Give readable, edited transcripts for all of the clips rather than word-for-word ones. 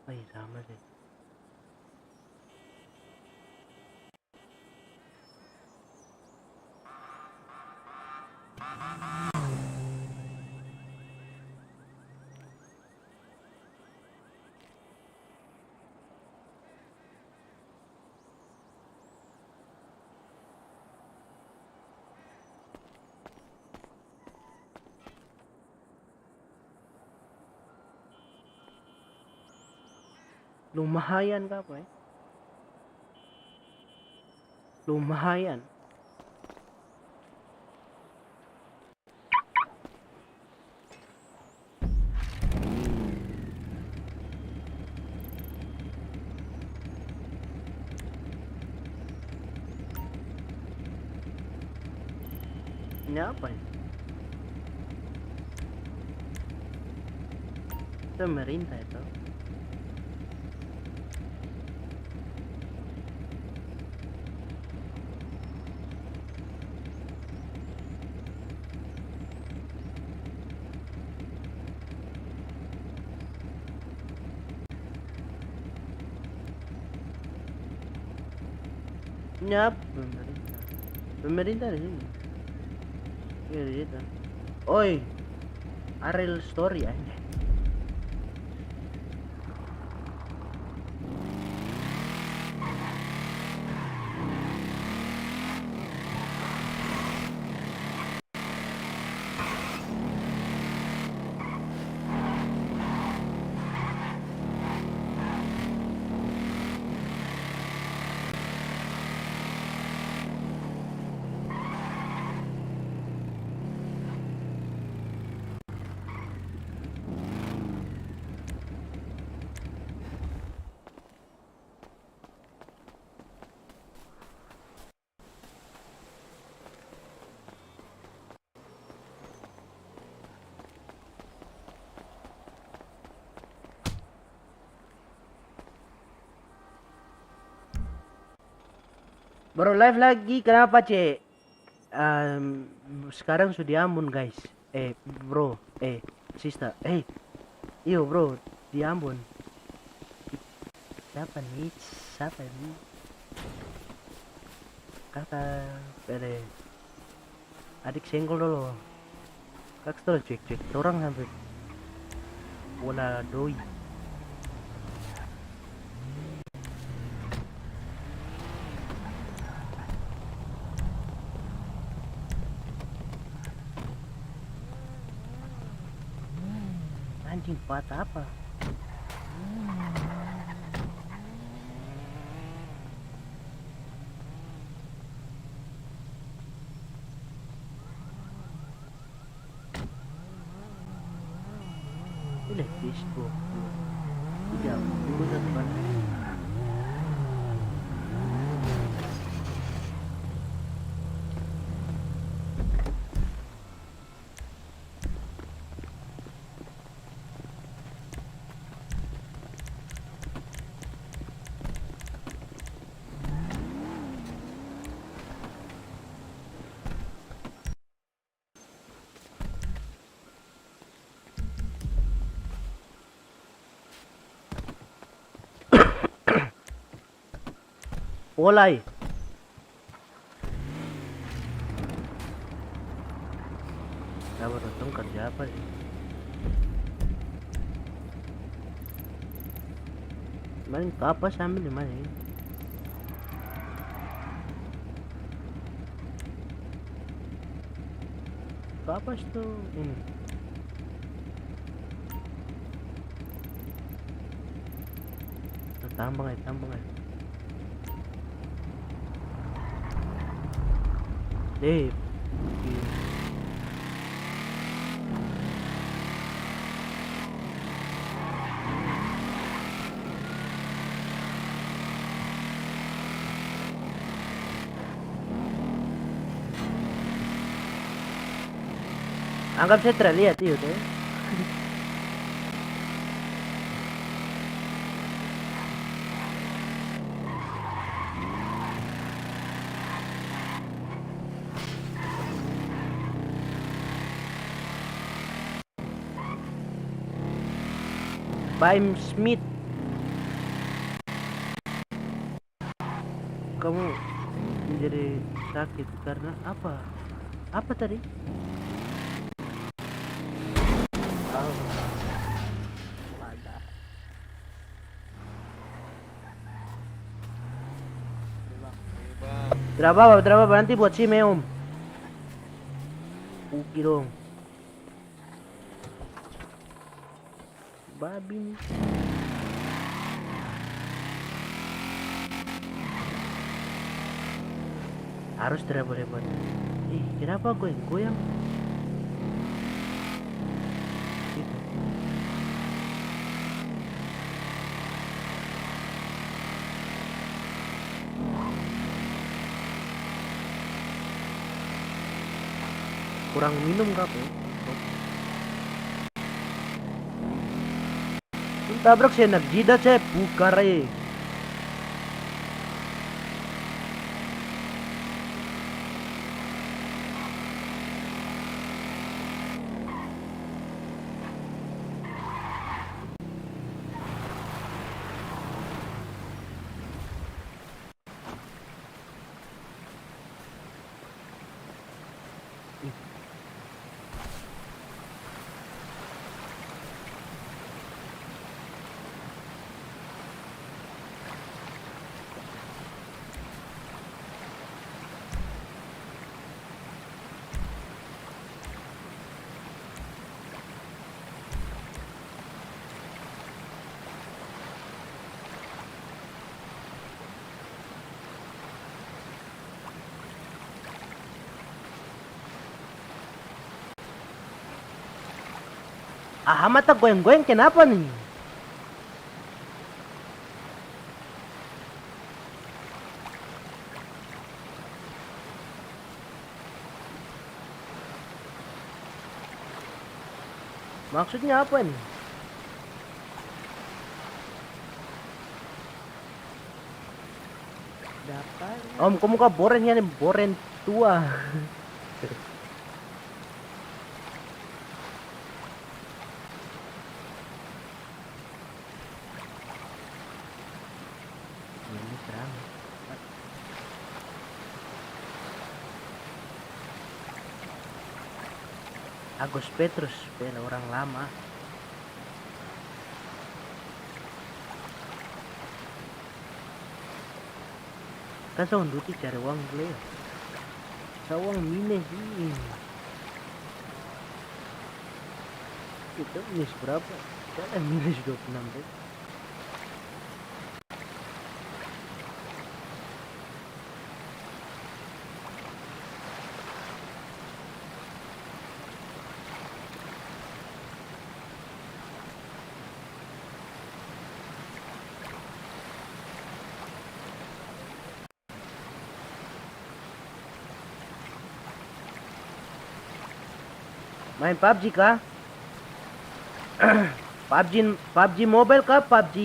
Oh iya sama sih. Lumayan kah apa ya? Lumayan. Ini apa ya? Itu pemerintah itu. Ini apa pemerintah? Pemerintah di sini. Iya di situ. Oi, Ariel Story aja. Baru live lagi, kenapa cek? Sekarang sudah Ambon guys. Bro, sister, iyo bro, di Ambon. Siapa nih? Siapa nih? Kakak, bere. Adik senggol dulu. Kakak tuh cek orang sampai bola doi. Anjing patah apa? Udah Facebook. Udah, dulu satu kan. Mulai. Kamu nonton kerja apa sih? Main kapas sambil di mana ini? Kapas tuh ini. Tambang aja. Deh, anggap saya terlihat itu tuh. Baim Smith kamu menjadi sakit karena apa? Apa tadi? Oh, ada. Tidak apa-apa, nanti buat SIM ya om. Puki dong. Babi nih. Harus tidak boleh buat. Kenapa goyang? Gitu. Kurang minum kamu? Tabrak saya nak jidat saya bukar eh. Mata goyang-goyang kenapa nih? Maksudnya apa nih? Dapat. Om, kamu kah boren ya nih, boren tua. Ini serang. Agus Petrus, orang lama. Kan saya duti cari uang dulu ya. Saya uang minus sih. Kita minus berapa? Saya minus 26 deh. Main PUBG kah? PUBG mobile kah? PUBG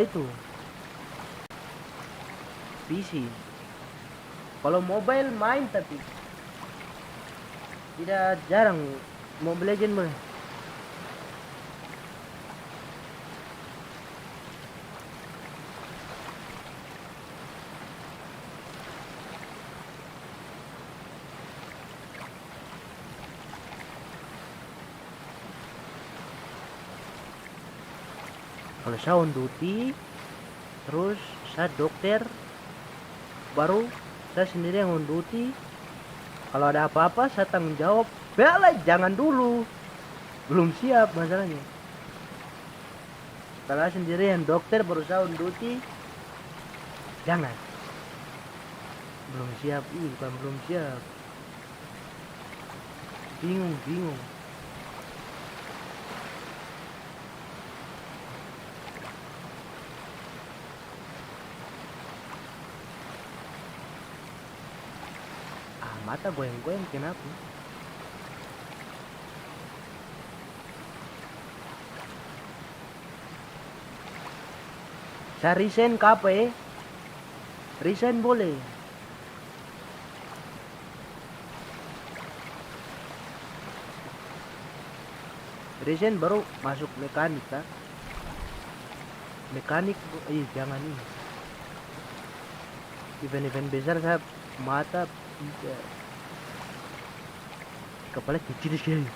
itu PC. Kalau mobile main tapi tidak jarang. Mobile Legend boleh. Kalau saya on duty, terus saya dokter, baru saya sendiri yang on duty. Kalau ada apa-apa saya tanggung jawab. Bela jangan dulu, belum siap masalahnya. Kalau saya sendiri yang dokter baru saya on duty, jangan. Belum siap, bukan belum siap. Bingung. Mata goyang-goyang kenapa? Saya resign ke apa ya? Resign boleh. Resign baru masuk mekanik kan? Mekanik, jangan ini. event-event besar saya mata bisa kepala kecil sekali.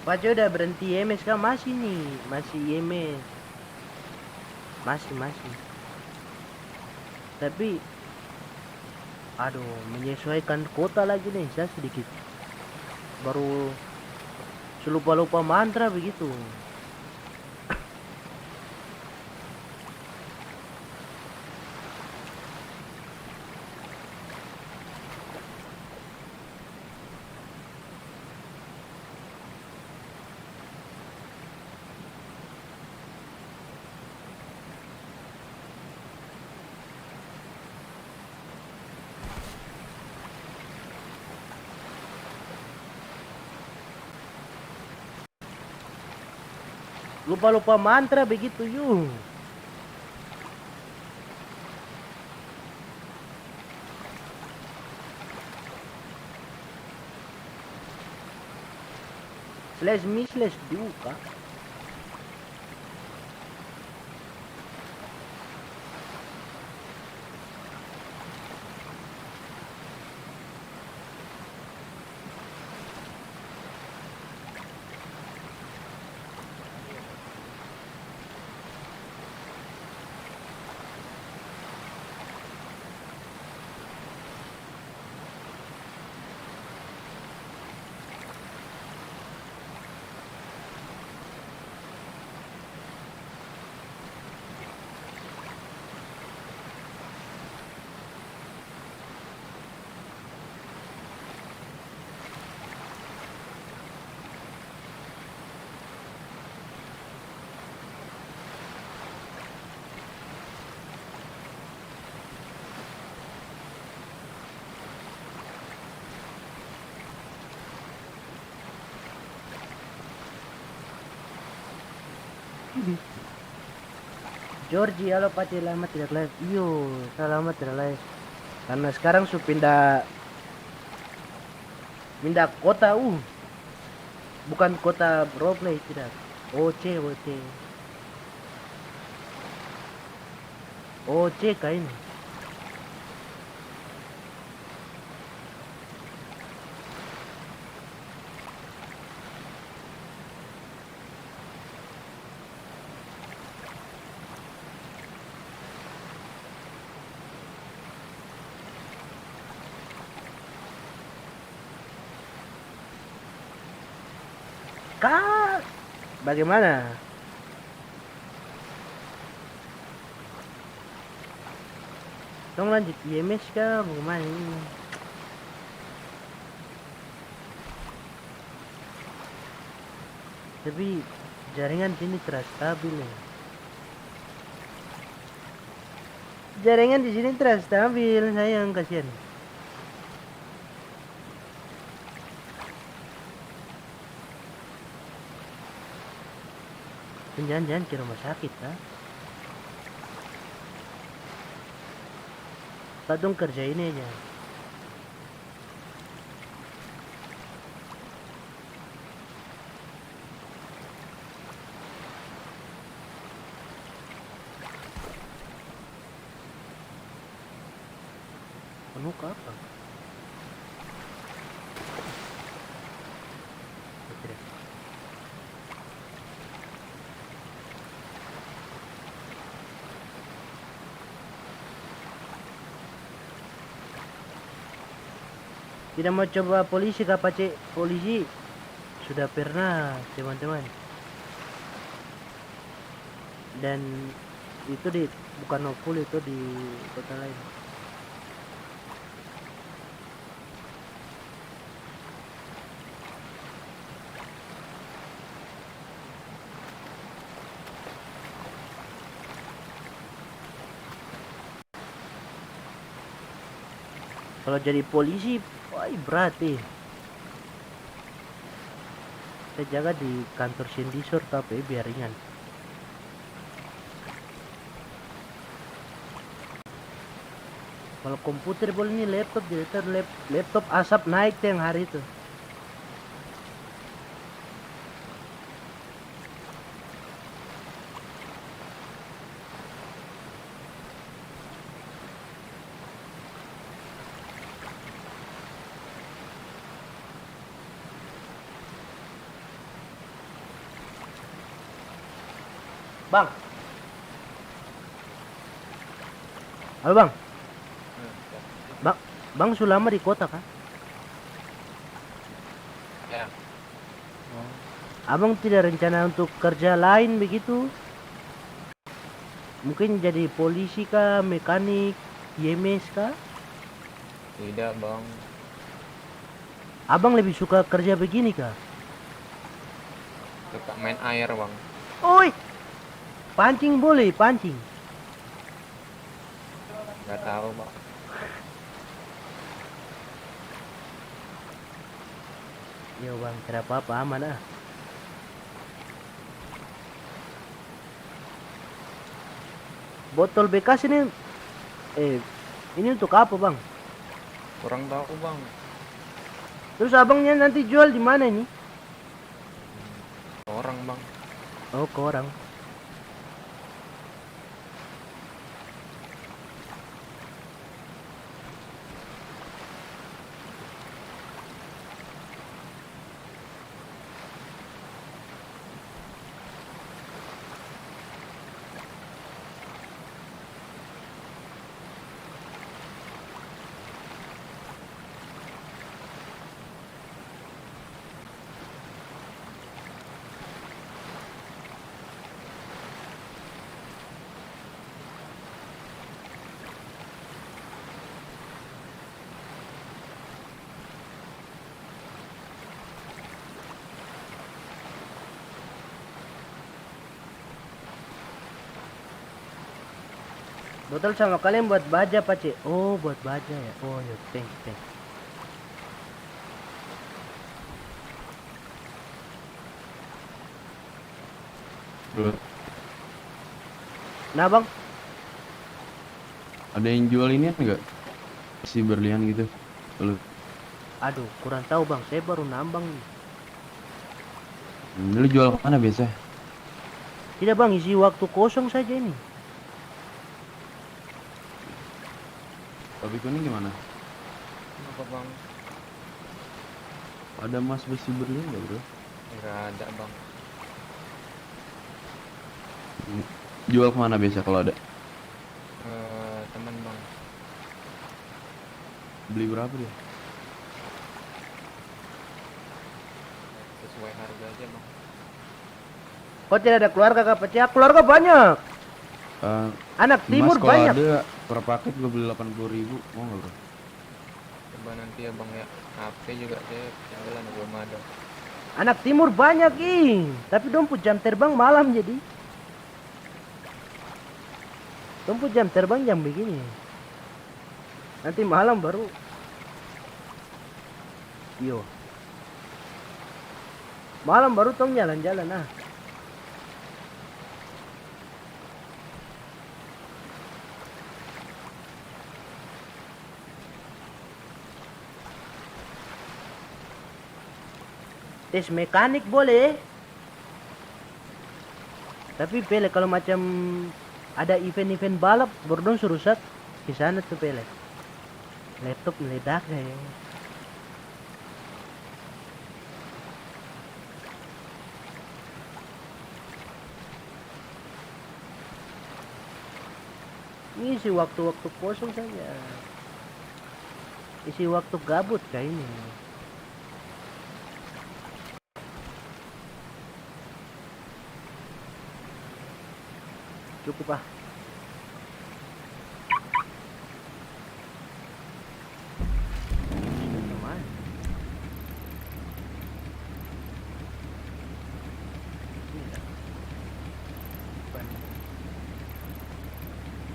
Pak Jo udah berhenti IMS kan? Masih nih, masih IMS, masih. Tapi, aduh, menyesuaikan kota lagi nih, saya sedikit baru selupa-lupa mantra begitu. Lupa-lupa mantra begitu yuk. Slash me slash duka. Georgie, halo Pace, lama tidak live. Iyo, saya lama tidak live. Karena sekarang su pindah kota, bukan kota roleplay tidak. OC, OC, OC kah ini? Kak, bagaimana? Tong lanjut IMS kah? Bagaimana ini? Tapi jaringan sini terasa stabil nih. Jaringan di sini terasa stabil, sayang, kasihan. Jangan-jangan ke rumah sakit, kah? Kadang kerja ini aja. Penuh ke apa? Tidak. Tidak mau coba polisi kah, Pace? Polisi sudah pernah, teman-teman. Dan itu bukan Nopul, itu di kota lain. Kalau jadi polisi, wah berat nih. Saya jaga di kantor Sindisor tapi biar ringan. Kalau komputer boleh nih laptop jadi laptop asap naik tuh yang hari itu. Bang. Halo bang. Bang sudah lama di kota kan? Ya, Abang tidak rencana untuk kerja lain begitu? Mungkin jadi polisi kah, mekanik, YMS kah? tidak bang. Abang lebih suka kerja begini kah? Suka main air bang. Oi, pancing boleh, pancing. Nggak tahu bang. Ya bang, tidak apa-apa, aman ah. Botol bekas ini, ini untuk apa bang? Kurang tahu bang. Terus abangnya nanti jual di mana ini? Orang bang. Oh, ke orang. Botol sama kalian buat baja pak cik? Oh buat baja ya. Oh ya, thanks. Nah bang, Ada yang jual ini enggak? Si berlian gitu. Lu. aduh kurang tahu bang. Saya baru nambang nih. Lu jual ke mana biasa? Tidak bang, isi waktu kosong saja ini. Topi kuning gimana? Apa bang? Ada mas besi berlian enggak, bro? Nggak ada bang. Jual kemana biasa kalau ada? Teman bang. Beli berapa dia? Sesuai harga aja bang. Kok tidak ada keluarga kak pak cik? Keluarga banyak. Anak timur Mas kalau banyak. ada per paket gue beli 80.000, mau nggak bro? Coba nanti ya bang ya. HP juga saya ketinggalan belum ada. Anak timur banyak ing. Tapi dompet jam terbang malam jadi. Dompet jam terbang jam begini. Nanti malam baru. Yo. Malam baru tong jalan-jalan ah. Tes mekanik boleh. Tapi pele kalau macam ada event-event balap bordon suruh set di sana tuh pele. Laptop meledak deh. Ini isi waktu-waktu kosong saja. Isi waktu gabut kayak ini. Cukup ah.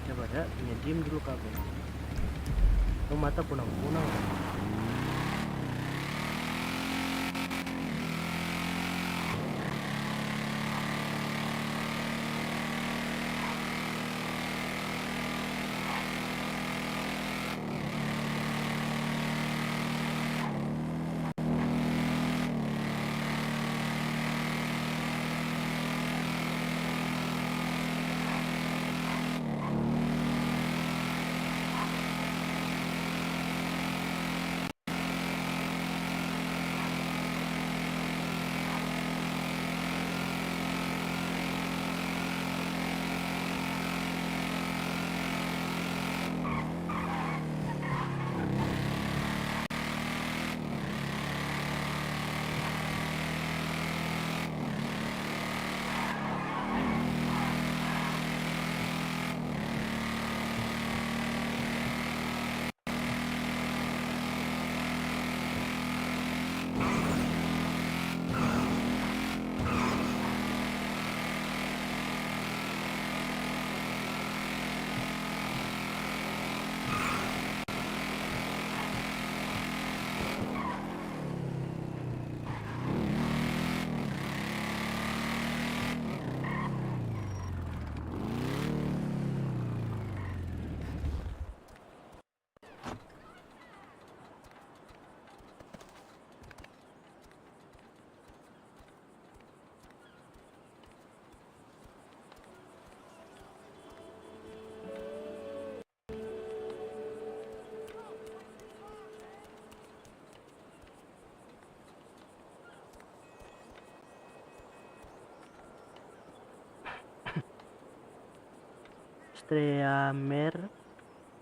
Coba dah punya gym dulu kabel. Tuh mata punang-punang. Satria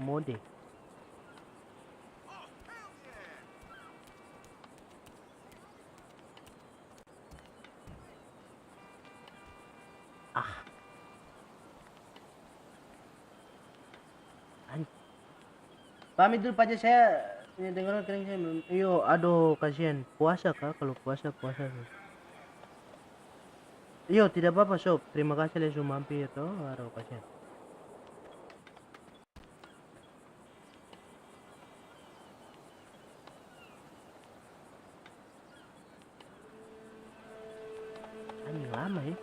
Mode. Ah. Pamit dulu Pak, saya ini dengar kering saya belum. Iyo, aduh kasihan. Puasa kah? Kalau puasa. Iyo, tidak apa-apa sob. Terima kasih langsung mampir toh. Aduh kasihan. Anjing lama ya.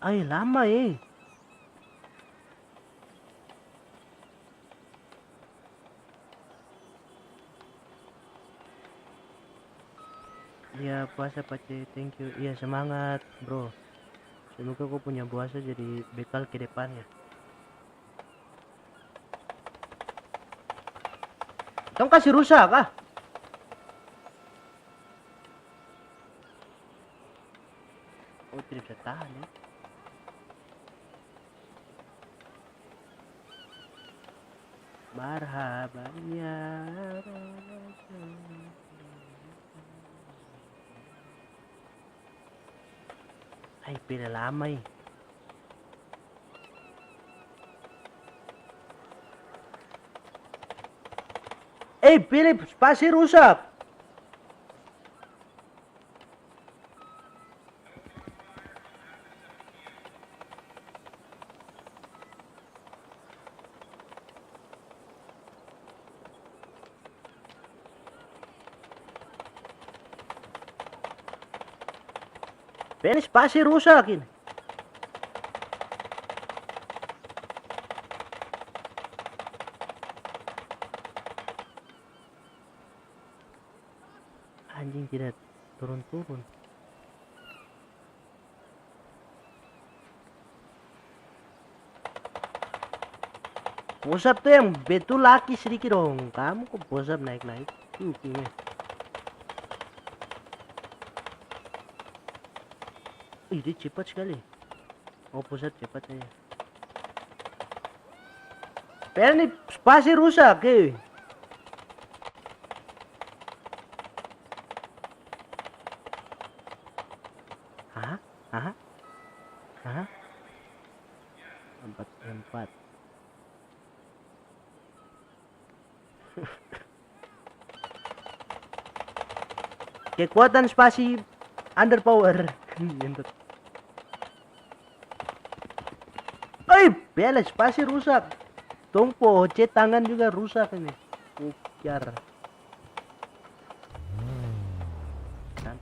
Ay, lama ya. Iya puasa Pace, thank you. Iya semangat bro. Semoga kau punya puasa jadi bekal ke depannya. Kamu kasih rusak ah? Oh tidak bisa tahan ya. Marhaban ya. Ay, pila lama eh. Philip, spasi rusak. Philip, spasi rusak ini. Anjing tidak turun-turun. Pusap tuh yang betul laki sedikit dong. Kamu kok pusap naik-naik? Gini. Ih, dia cepat sekali. Oh, pusat cepat aja. Ini spasi rusak, eh. Hah? Hah? Hah? 4. Kekuatan spasi underpower. Ngentut. Bela spasi rusak. Tungpo, cet tangan juga rusak ini. Ujar. Pelan.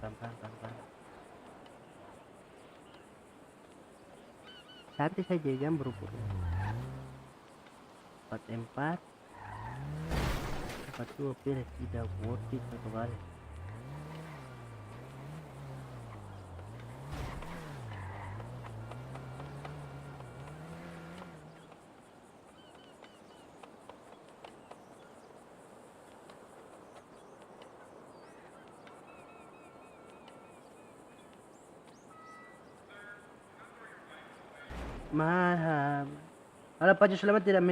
Santai saja, jangan berubah. 4 42 pilih tidak worth it satu kali. Mahal. Kalau Pak Selamat tidak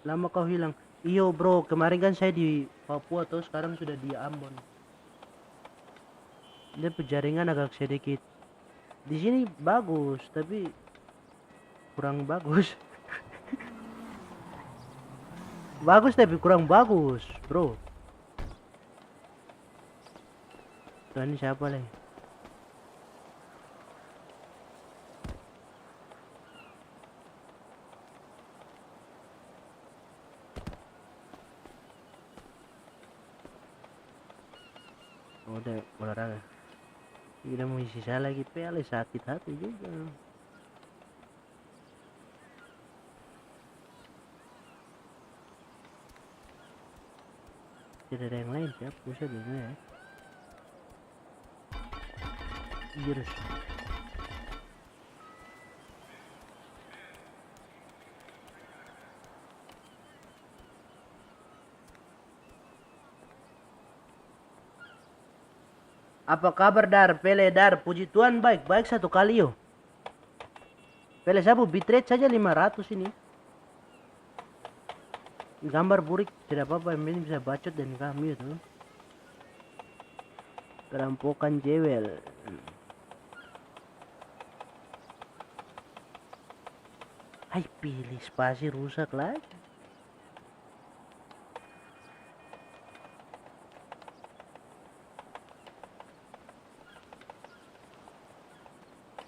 lama kau hilang. Iyo bro, kemarin kan saya di Papua tuh, sekarang sudah di Ambon. Dia penjaringan agak sedikit. Di sini bagus, tapi kurang bagus. Bagus tapi kurang bagus, bro. Tuh ini siapa lagi? Udah olahraga. Tidak mau sisa lagi pele sakit hati juga. Tidak ada yang lain siap pusat ini ya. Virus. Apa kabar Dar? Pele Dar, puji Tuhan baik-baik satu kali yo. Pele sabu bitrate saja 500 ini. Gambar burik tidak apa-apa, yang penting bisa bacot dan kami itu. Kerampokan jewel. Hai pilih spasi rusak lagi.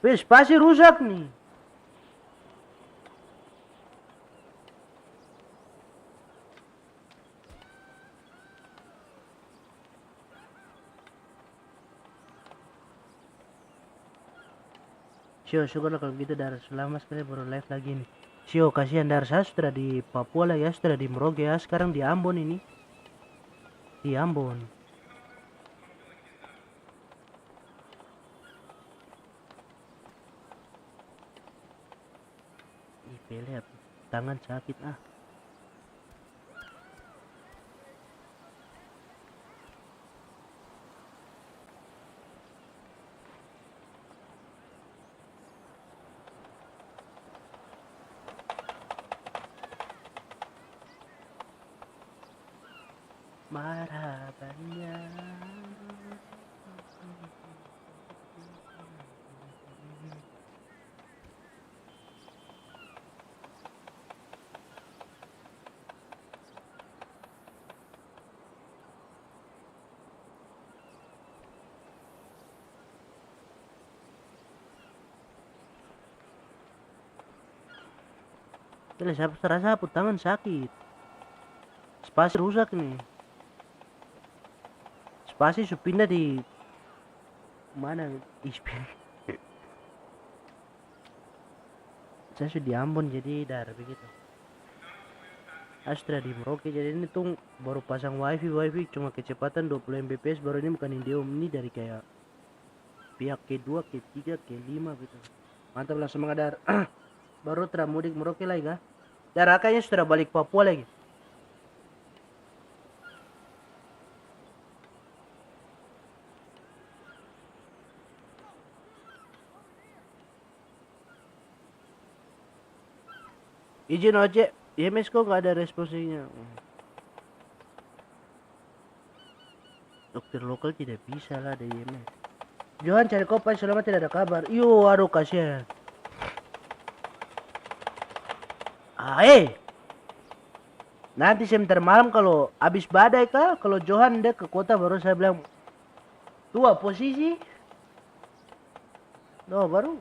Spasi rusak nih. Sio, syukurlah kalau gitu Dar. Selama sekali baru live lagi nih. Sio, kasihan Dar. Saya sudah di Papua lah ya, sudah di Merauke ya. Sekarang di Ambon ini. Di Ambon. Ih, pele tangan sakit ah. Marhabannya. Pele siapa serasa tangan sakit. Spasi rusak nih. Spasi pindah di mana? Saya sudah di Ambon jadi Dar begitu. Astra di Merauke jadi ini tuh baru pasang wifi cuma kecepatan 20 Mbps baru ini bukan Indium ini dari kayak pihak ke-2, ke-3, ke-5 gitu. Mantap lah semangat Dar. Baru mudik Merauke lagi kah? Dar akanya sudah balik Papua lagi. Izin ojek, IMS kok nggak ada responsnya. Dokter lokal tidak bisa lah ada IMS. Johan cari kopi selama tidak ada kabar. Yo, aduh kasihan. Nanti sebentar malam kalau habis badai kah, kalau Johan dia ke kota baru saya bilang tua posisi. No, baru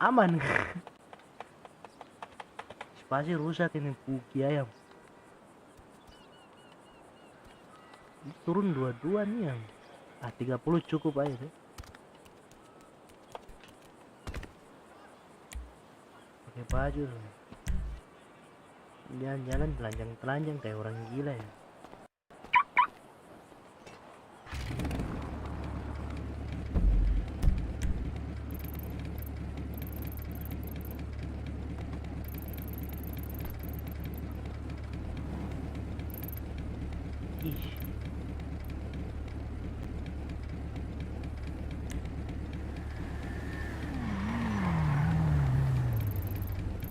aman. Spasi rusak ini puki ayam. Turun dua-dua nih yang. 30 cukup aja deh. Pakai baju. Jalan-jalan telanjang-telanjang kayak orang gila ya. Ih.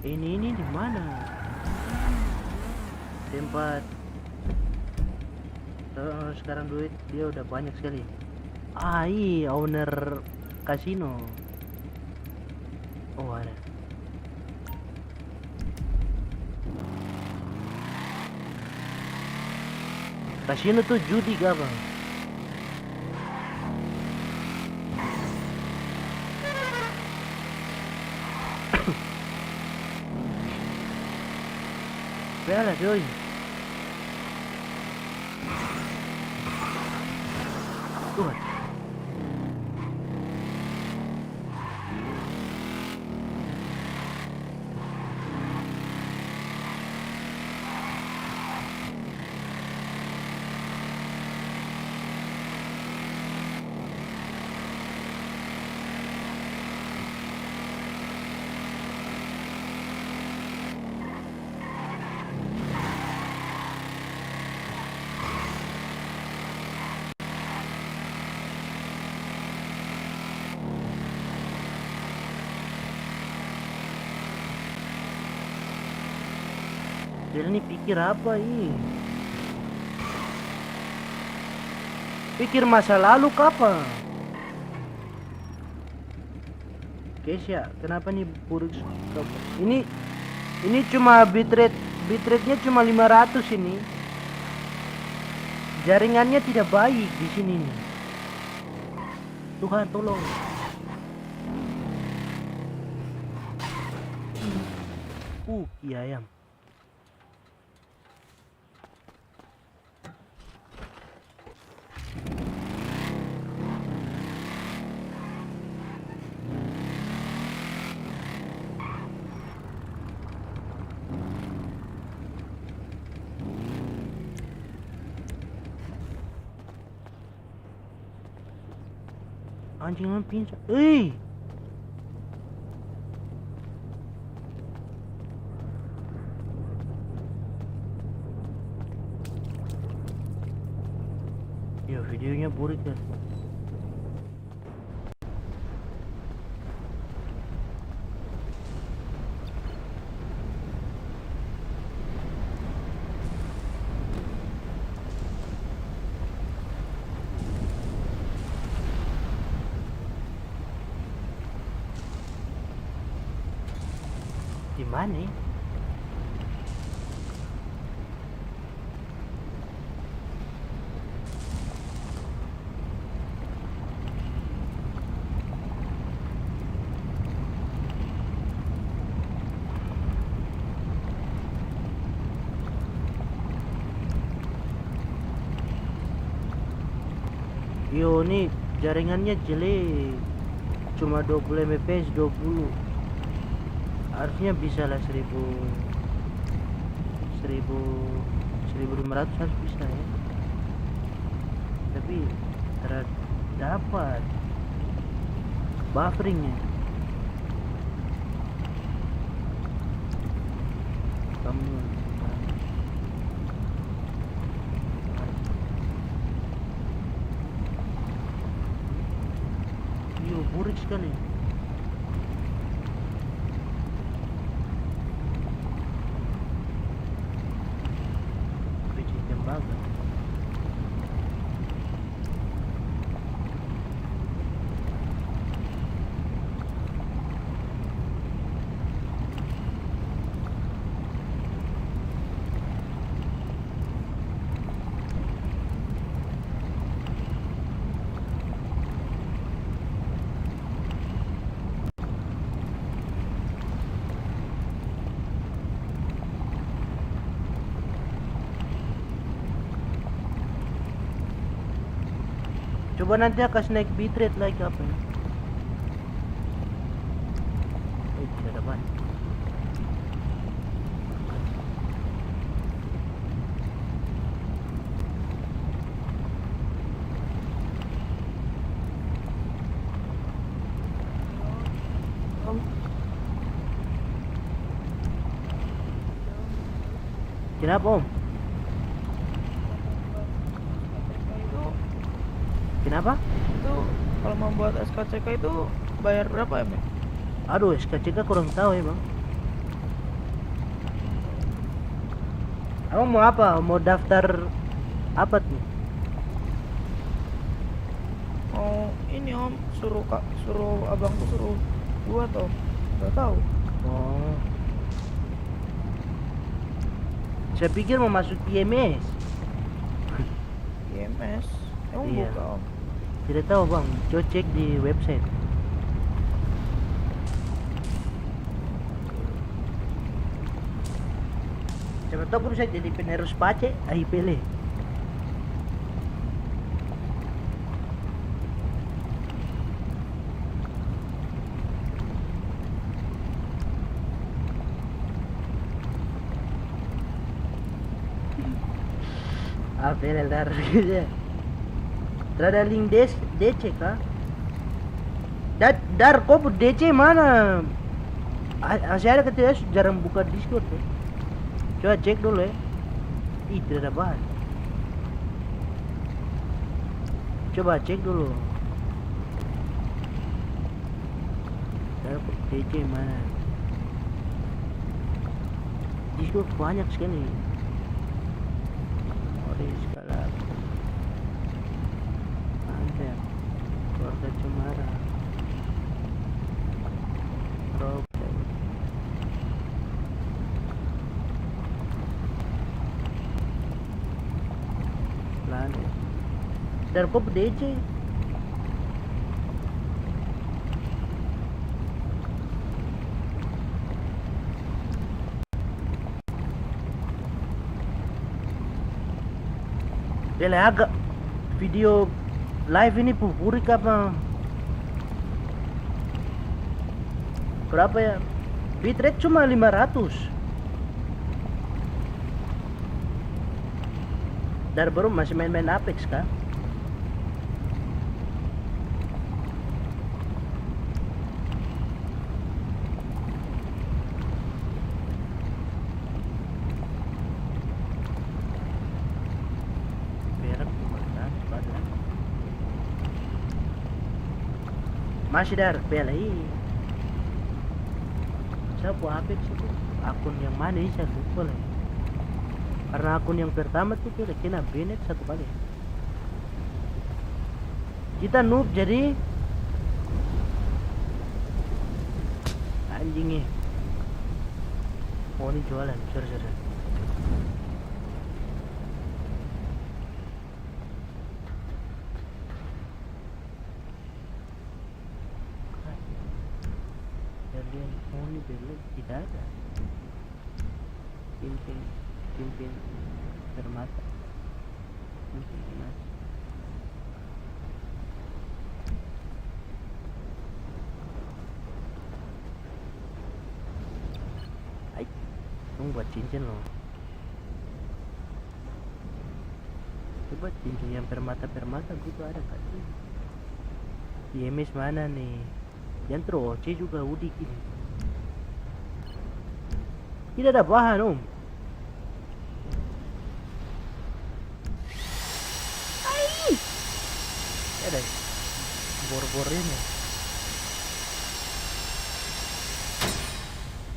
Ini di mana? Tempat sekarang duit dia udah banyak sekali. Iya owner kasino. Oh ada. Kasino tuh judi gak bang? Bela coy. Tuh. April ini pikir apa ini? Pikir masa lalu apa? Kesya, kenapa nih buruk? Ini cuma bitrate-nya cuma 500 ini. Jaringannya tidak baik di sini nih. Tuhan tolong. Ki ayam. Anjing lu pingsan. Ya videonya burik ya. Di mana? Yo, nih jaringannya jelek. Cuma 20 Mbps 20. Harusnya bisa lah 1500 harus bisa ya, tapi tidak dapat bufferingnya. Kamu yo burik sekali. Banget. Coba nanti akan naik bitrate lagi apa ya? Tidak dapat. Kenapa Om? Kenapa? Itu kalau membuat SKCK itu bayar berapa ya, Bang? Aduh, SKCK kurang tahu ya Bang. Abang mau apa? Mau daftar apa tuh? Oh, ini Om, suruh abang tuh suruh gua toh. Gak tahu. Oh. Saya pikir mau masuk IMS. IMS. Emang Iya. buka Om? Tidak tahu Bang, coba cek di website. Siapa tahu bisa jadi penerus pace AIPL. APL dar gitu. Ada link DC kah? Dar kok DC mana? Saya ada ketika jarang buka Discord ya. Coba cek dulu ya. Ih, tidak ada bahan. Coba cek dulu. Dar DC mana? Di itu banyak sekali. Morris Galak, Anter, keluarga Cemara, Robert, Planet, Darko DJ. Dia agak video live ini pupurik apa? Berapa ya? Bitrate cuma 500. Dari baru masih main-main Apex kah? Masih dar belai. Siapa Apex itu? Akun yang mana sih saya lupa lagi. Karena akun yang pertama tuh kena banned 1 kali. Kita noob jadi anjingnya. Oh ini jualan, sorry. Berlin tidak ada. Pimpin Permata. Pimpin Emas. Ay, kamu buat cincin loh. Coba cincin yang permata gitu ada kan? IMS mana nih? Yang terus juga udik ini. Tidak ada bahan om. Ai. Ada bor-bornya.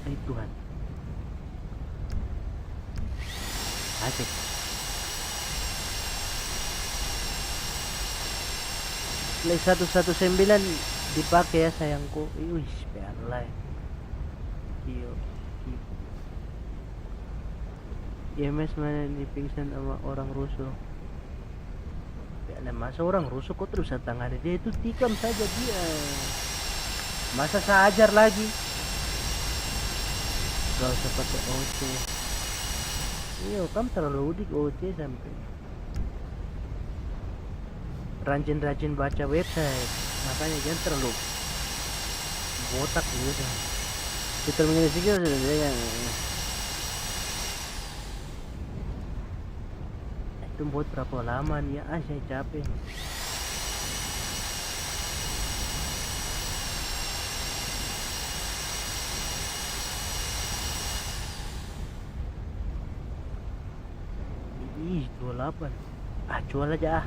Ay Tuhan. Asik. Play 119 dipakai ya sayangku. Wih, perlah. Kio. IMS mana dipingsan sama orang rusuh. Ya, masa orang rusuh kok terus tangani dia itu tikam saja dia. Masa saya ajar lagi. Gak usah pakai OC. Iya, kamu terlalu udik OC sampai. Rajin-rajin baca website. Makanya jangan terlalu botak gitu. Kita mengenai sikil sudah yang itu buat berapa lama nih ya? Saya capek. Ih, 28. Jual aja ah.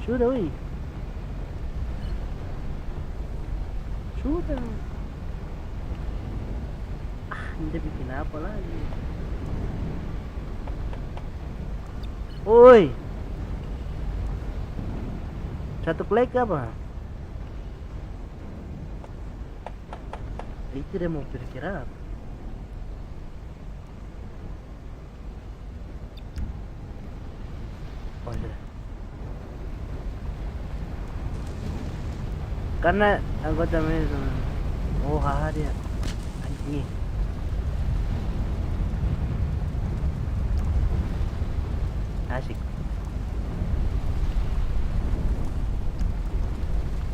Sudah wih. Sudah. Ini bikin apa lagi? Oi, 1 klik apa? Itu dia mau berkira. Oh sudah. Karena anggota manajemen. Oh haha dia. Anjing. Asik.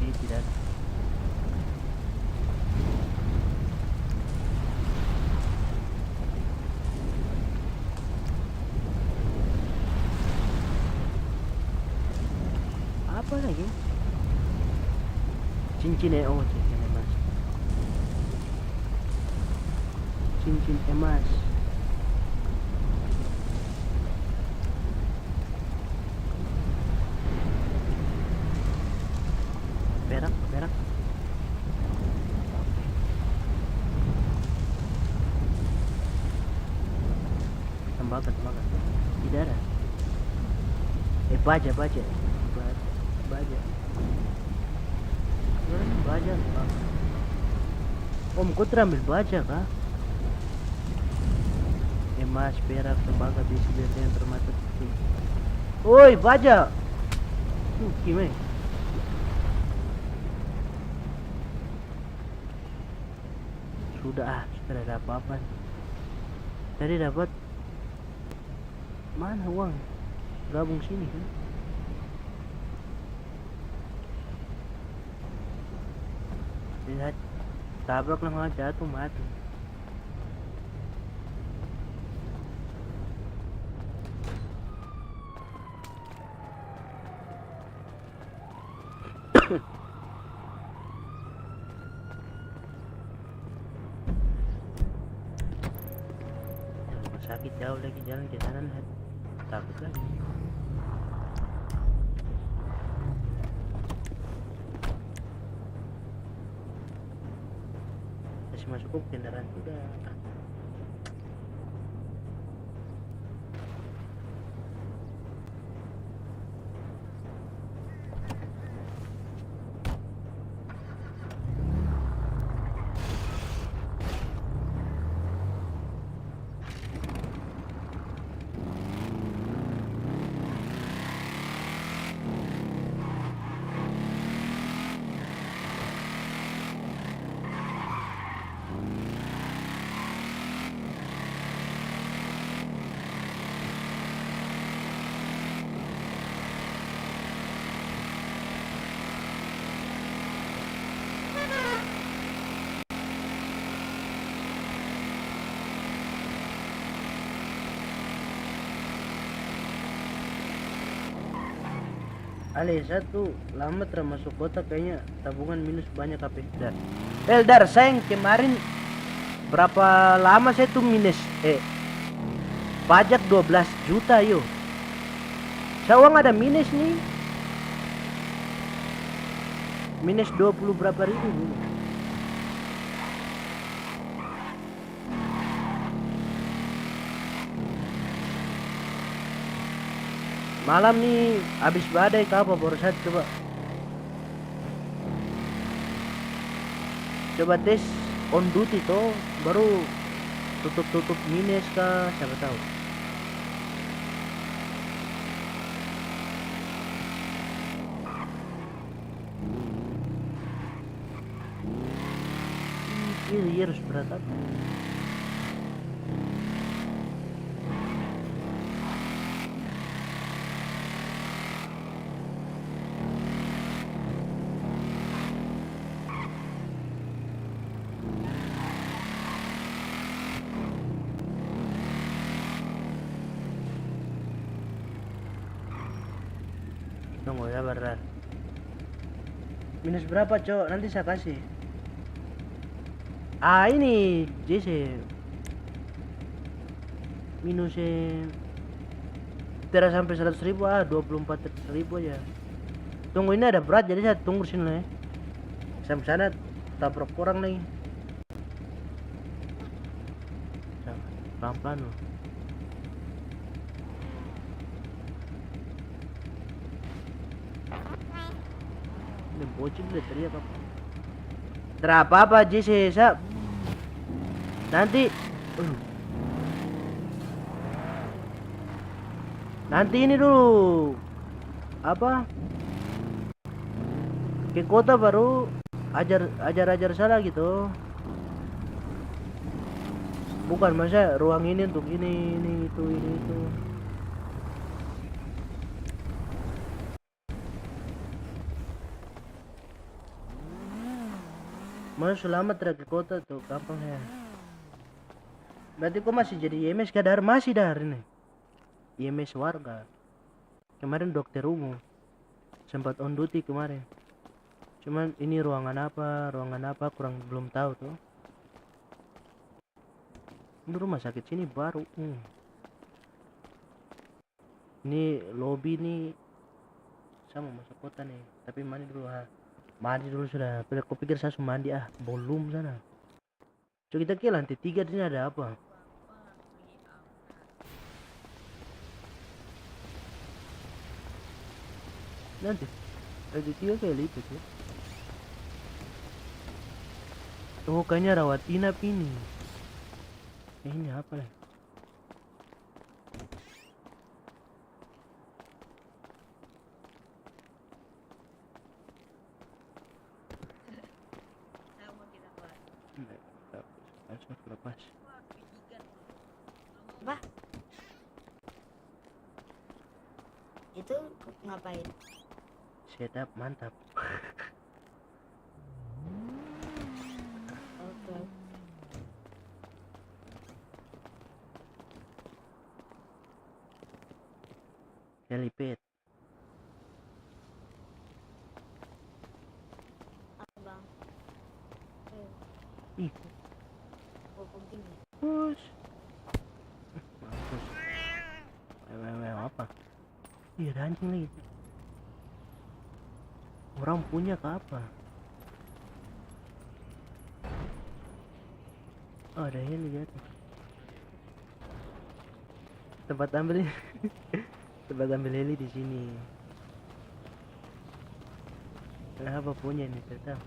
Ini tidak. Apa lagi? Cincin emas. Cincin emas. Perak tembakan. Tidak ada. Baja. Baja. Bang. Om, kau terambil baja kah? Emas, perak, tembaga, besi, berlian, permata, putih. Oi, baja. Gimana? Sudah ada apa-apa. Tadi dapat mana uang? Gabung sini kan? Lihat, tabrak lah malah jatuh mati. Sakit jauh lagi jalan ke sana, lihat. Takut lagi. Masih masuk ke kendaraan sudah. Ale, satu lama termasuk kota kayaknya tabungan minus banyak HP. Dar, sayang kemarin berapa lama saya tuh minus pajak 12 juta yo. Saya uang ada minus nih. Minus 20 berapa ribu minus. Malam nih habis badai apa baru saya coba tes on duty toh baru tutup minus kah siapa tahu. Ini harus berat apa? Tunggu ya berat. Minus berapa cok? Nanti saya kasih. Ini JC minusnya tidak sampai 100.000 24.000 aja. Tunggu ini ada berat jadi saya tunggu sini lah ya. Sampai sana tabrak orang lagi. Pelan-pelan loh. Ini bocil udah teriak apa? Terapa JC saya nanti ini dulu apa ke kota baru ajar salah gitu, bukan masa ruang ini untuk ini itu. Mau selamat ke kota tuh kampung ya. Berarti kok masih jadi IMS kadar masih dar ini. IMS warga. Kemarin dokter umum sempat on duty kemarin. Cuman ini ruangan apa kurang belum tahu tuh. Ini rumah sakit sini baru. Ini lobby nih sama masuk kota nih. Tapi mandi dulu sudah. Aku pikir saya mandi belum sana. Coba kita ke lantai 3 di sini ada apa? Nanti lantai 3 kayak lipat ya. Oh kayaknya rawat inap ini. Ini apa nih? Lepas. Apa? Itu ngapain? Setup mantap. Oke. Helipad. Apa bang? Ih, Hukum tinggi. push. Mampus. Apa? Ih, ada anjing lagi. Orang punya ke apa? Oh, ada heli jatuh. Tempat ambil tempat ambil heli di sini. Kenapa punya ini? Tidak tahu.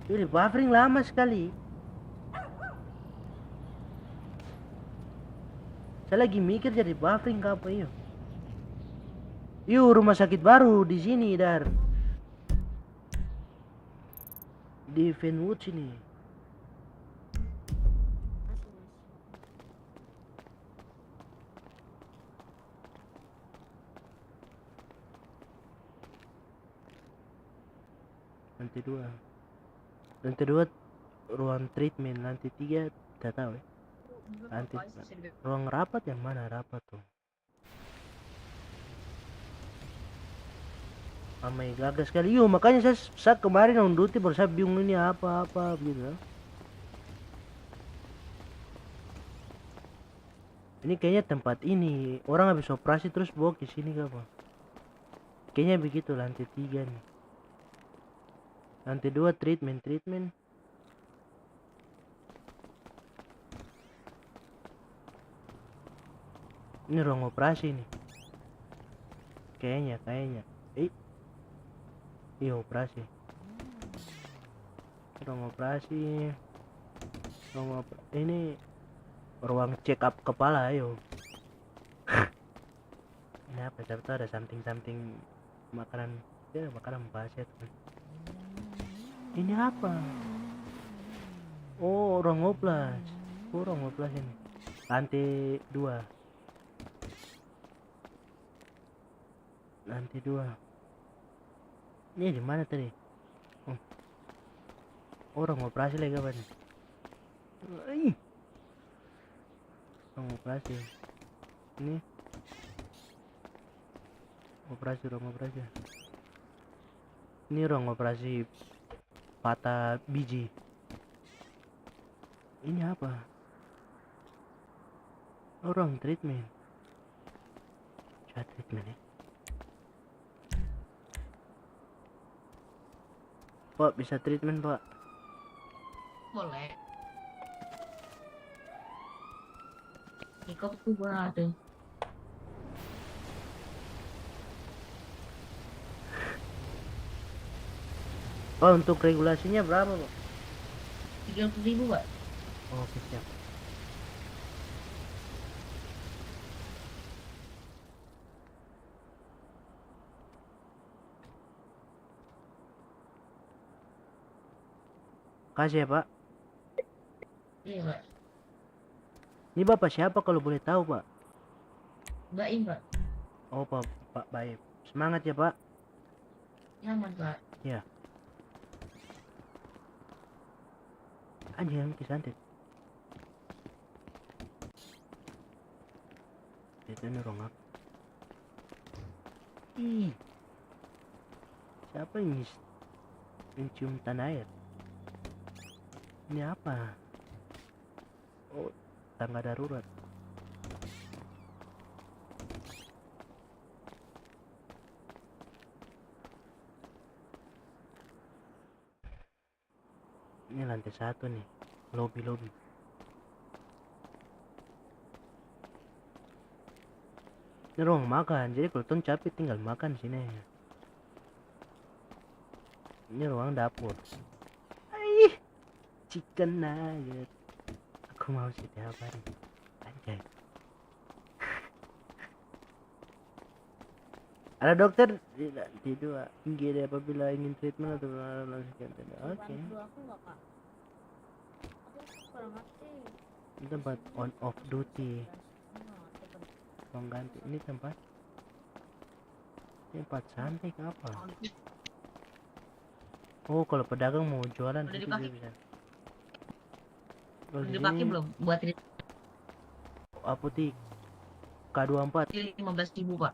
Ini buffering lama sekali. Saya lagi mikir jadi buffering ke apa yuk? Yuk rumah sakit baru di sini Dar. Di Fenwood sini. Masih. Lantai dua ruang treatment, lantai 3 tidak tahu ya. Lantai ruang rapat yang mana rapat tuh? Ramai gagah sekali. Yuk makanya saya kemarin on duty baru saya bingung ini apa gitu. Ini kayaknya tempat ini orang habis operasi terus bawa ke sini ke apa? Kayaknya begitu lantai 3 nih. Lantai 2 treatment. Ini ruang operasi nih. Kayaknya. Iya operasi. Ruang operasi. Ini ruang check up kepala ayo. Ini apa? Siapa tahu ada something makanan. Ya makanan bahasa itu. Ini apa? Oh ruang oplas. Ruang oplas ini. Lantai 2. Ini di mana tadi? Orang operasi lagi apa nih? Orang operasi. Ini ruang operasi. Ini ruang operasi patah biji. Ini apa? Orang treatment. Treatment ya. Pak bisa treatment pak? Boleh. Ikut tuh ada. Oh untuk regulasinya berapa pak? 30.000 Pak. Oh, oke siap. Kasih ya pak. Iya Pak. Ini bapak siapa kalau boleh tahu pak? Baim Pak. Oh pak baik. Semangat ya pak. Nyaman Pak. Ya. Anjing kesantet. Itu nih rongak. Ih. Siapa ini? Mencium tanah air. Ini apa? Oh, tangga darurat. Ini lantai 1 nih, lobby. Ini ruang makan, jadi kalau ton capek tinggal makan sini. Ini ruang dapur. Ih, chicken nugget. Aku mau setiap hari. Anjay. Ada dokter tidak IGD apabila ingin treatment atau langsung oke. Bantu aku nggak kak? Aku kurang ngerti. Ini tempat on off duty. Cepet. Ruang ganti. Ini tempat santai ke apa? Oh, kalau pedagang mau jualan Udah itu dipakai? dia bisa. Kalau Udah di dipakai sini belum? Buat ini apotik K24. 15.000 Pak.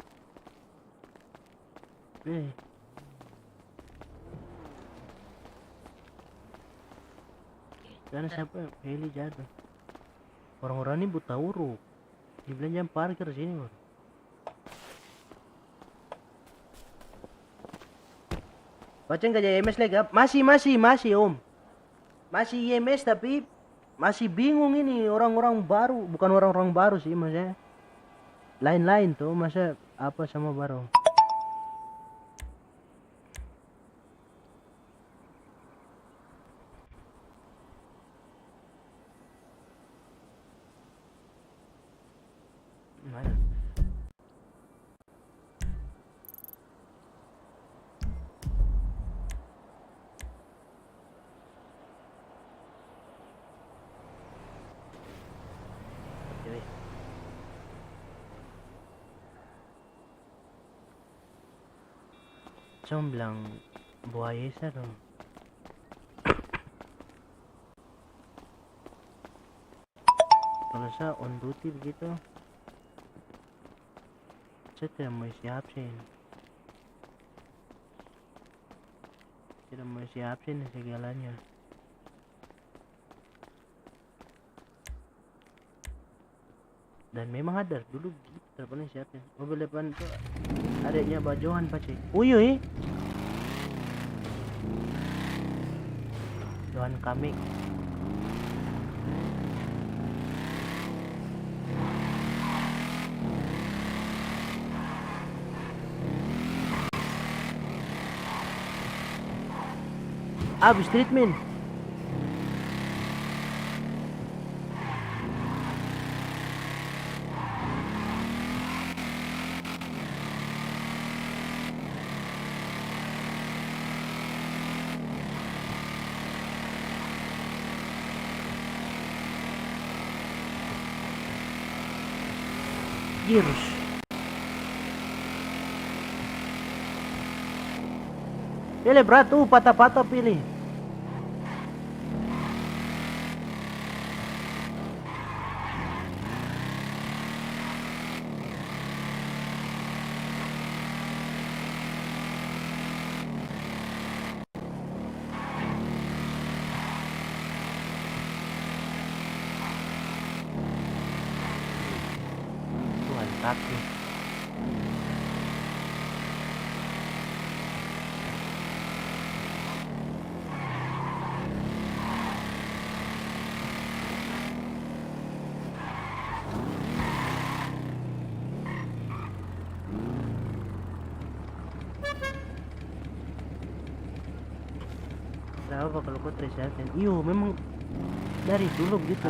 Karena siapa Heli jatuh. Orang-orang ini buta huruf. Dibilang jangan parkir sini, Bro. Baca nggak IMS lagi? Masih Om. Masih IMS tapi masih bingung ini orang-orang baru, bukan orang-orang baru sih maksudnya. Lain-lain tuh, masa apa sama baru. Mana? Oke. Cuma bilang buaya dong. Kalau saya on duty begitu, saya tidak mau isi absen. Tidak mau isi absen segalanya. Dan memang ada dulu gitu, pernah isi absen. Mobil depan tuh adiknya Bajohan Pace. Uyuy. Johan Kamik. Habis treatment. Girus. Pilih berat tuh, patah-patah pilih. Tuhan kaki. Kenapa kalau kau terisakan? Iyo, memang dari dulu gitu.